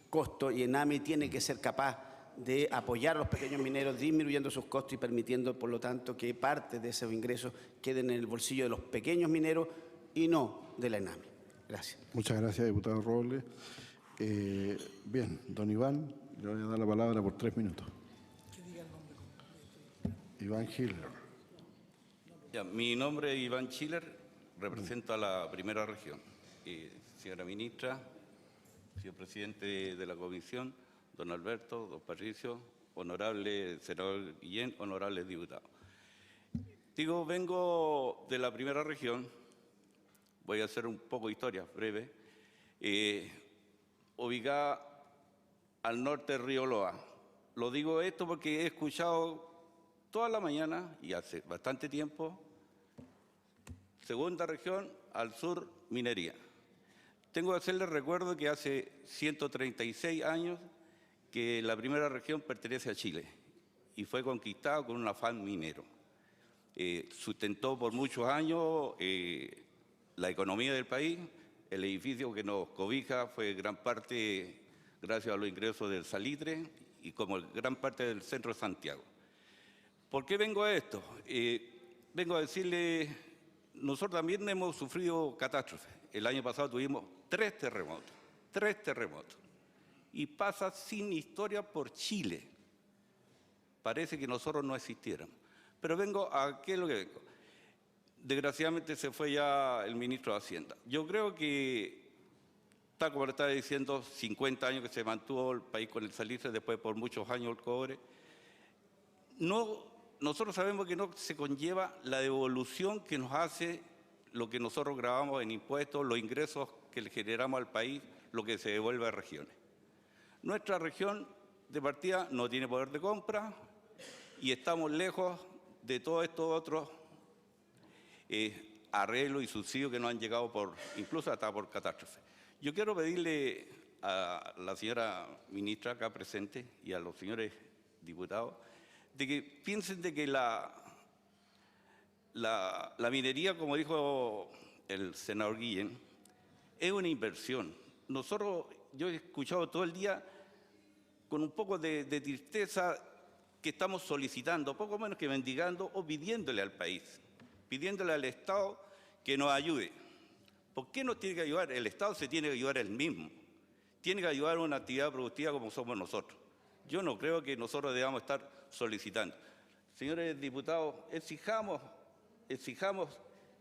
costo, y ENAMI tiene que ser capaz de apoyar a los pequeños mineros, disminuyendo sus costos y permitiendo, por lo tanto, que parte de esos ingresos queden en el bolsillo de los pequeños mineros y no de la ENAMI. Gracias. Muchas gracias, diputado Robles. Bien, don Iván, le voy a dar la palabra por 3 minutos. Iván Schiller. Ya, mi nombre es Iván Schiller, represento a la primera región. Señora ministra, señor presidente de la comisión, don Alberto, don Patricio, honorable senador Guillén, honorables diputados. Vengo de la primera región, voy a hacer un poco de historia breve, ubicada al norte del río Loa. Lo digo esto porque he escuchado toda la mañana y hace bastante tiempo, segunda región, al sur, minería. Tengo que hacerles recuerdo que hace 136 años que la primera región pertenece a Chile y fue conquistada con un afán minero. Sustentó por muchos años la economía del país. El edificio que nos cobija fue gran parte gracias a los ingresos del salitre y como gran parte del centro de Santiago. ¿Por qué vengo a esto? Vengo a decirle, nosotros también hemos sufrido catástrofes. El año pasado tuvimos 3 terremotos. Y pasa sin historia por Chile. Parece que nosotros no existiéramos. Pero vengo a qué es lo que vengo. Desgraciadamente se fue ya el ministro de Hacienda. Yo creo que, tal como le estaba diciendo, 50 años que se mantuvo el país con el salitre, después por muchos años el cobre. Nosotros sabemos que no se conlleva la devolución que nos hace lo que nosotros grabamos en impuestos, los ingresos que le generamos al país, lo que se devuelve a regiones. Nuestra región de partida no tiene poder de compra y estamos lejos de todos estos otros arreglos y subsidios que nos han llegado incluso hasta por catástrofe. Yo quiero pedirle a la señora ministra acá presente y a los señores diputados de que piensen de que la minería, como dijo el senador Guillén, es una inversión. Yo he escuchado todo el día con un poco de tristeza que estamos solicitando, poco menos que mendigando o pidiéndole al país, pidiéndole al Estado que nos ayude. ¿Por qué nos tiene que ayudar? El Estado se tiene que ayudar él mismo. Tiene que ayudar a una actividad productiva como somos nosotros. Yo no creo que nosotros debamos estar solicitando. Señores diputados, exijamos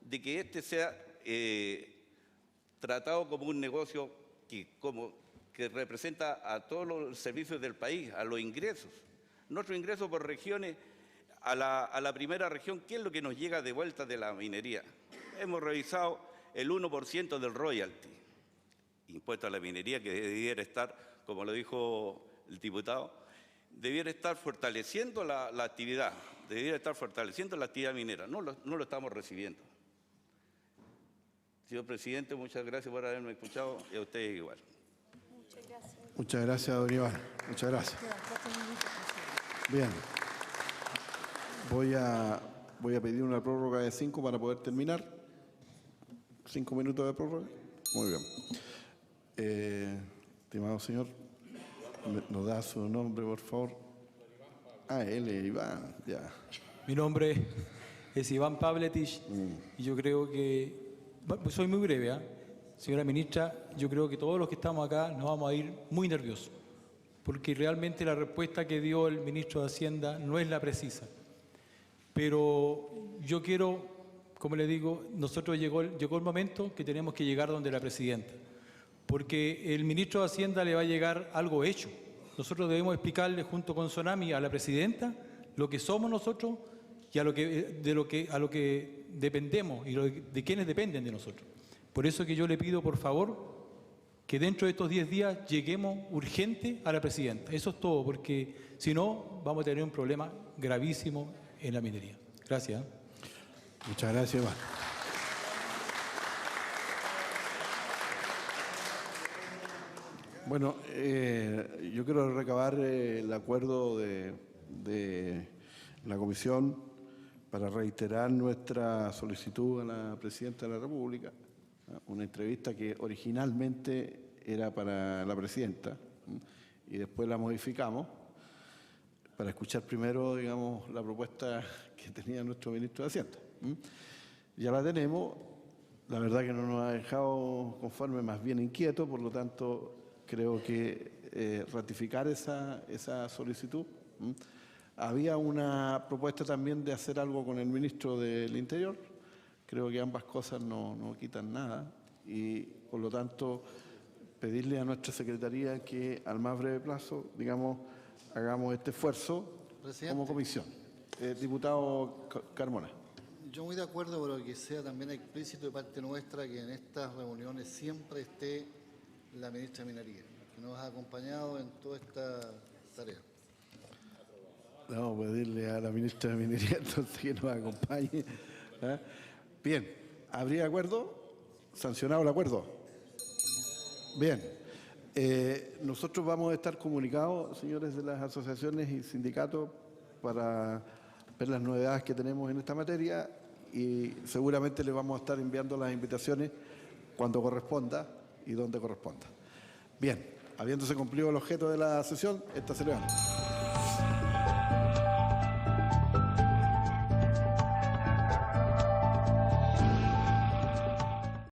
de que este sea tratado como un negocio que representa a todos los servicios del país, a los ingresos. Nuestros ingresos por regiones, a la primera región, ¿qué es lo que nos llega de vuelta de la minería? Hemos revisado el 1% del royalty, impuesto a la minería, que debiera estar, como lo dijo el diputado, debiera estar fortaleciendo la actividad, debiera estar fortaleciendo la actividad minera. No lo estamos recibiendo. Señor presidente, muchas gracias por haberme escuchado y a ustedes igual. Muchas gracias, don Iván. Muchas gracias. Bien. Voy a pedir una prórroga de 5 para poder terminar. 5 minutos de prórroga. Muy bien. Estimado señor, ¿nos da su nombre, por favor? Él es Iván, ya. Mi nombre es Iván Pavletich y yo creo que, soy muy breve, señora ministra, yo creo que todos los que estamos acá nos vamos a ir muy nerviosos, porque realmente la respuesta que dio el ministro de Hacienda no es la precisa. Pero yo quiero, como le digo, nosotros llegó el momento que tenemos que llegar donde la presidenta, porque el ministro de Hacienda le va a llegar algo hecho. Nosotros debemos explicarle junto con Sonami a la presidenta lo que somos nosotros y a lo que dependemos y de quienes dependen de nosotros. Por eso que yo le pido, por favor, que dentro de estos 10 días lleguemos urgente a la presidenta. Eso es todo, porque si no, vamos a tener un problema gravísimo en la minería. Gracias. Muchas gracias, Iván. Bueno, yo quiero recabar el acuerdo de la comisión para reiterar nuestra solicitud a la presidenta de la República, una entrevista que originalmente era para la presidenta y después la modificamos para escuchar primero, digamos, la propuesta que tenía nuestro ministro de Hacienda. Ya la tenemos, la verdad que no nos ha dejado conforme, más bien inquieto, por lo tanto creo que ratificar esa solicitud. Había una propuesta también de hacer algo con el ministro del Interior. Creo que ambas cosas no quitan nada y, por lo tanto, pedirle a nuestra Secretaría que al más breve plazo, digamos, hagamos este esfuerzo como comisión. Diputado Carmona. Yo muy de acuerdo, pero que sea también explícito de parte nuestra que en estas reuniones siempre esté la ministra de Minería, que nos ha acompañado en toda esta tarea. Vamos a pedirle a la ministra de Minería entonces que nos acompañe. ¿Ah? Bien, ¿habría acuerdo? ¿Sancionado el acuerdo? Bien. Nosotros vamos a estar comunicados, señores de las asociaciones y sindicatos, para ver las novedades que tenemos en esta materia y seguramente les vamos a estar enviando las invitaciones cuando corresponda y donde corresponda. Bien, habiéndose cumplido el objeto de la sesión, esta se levanta.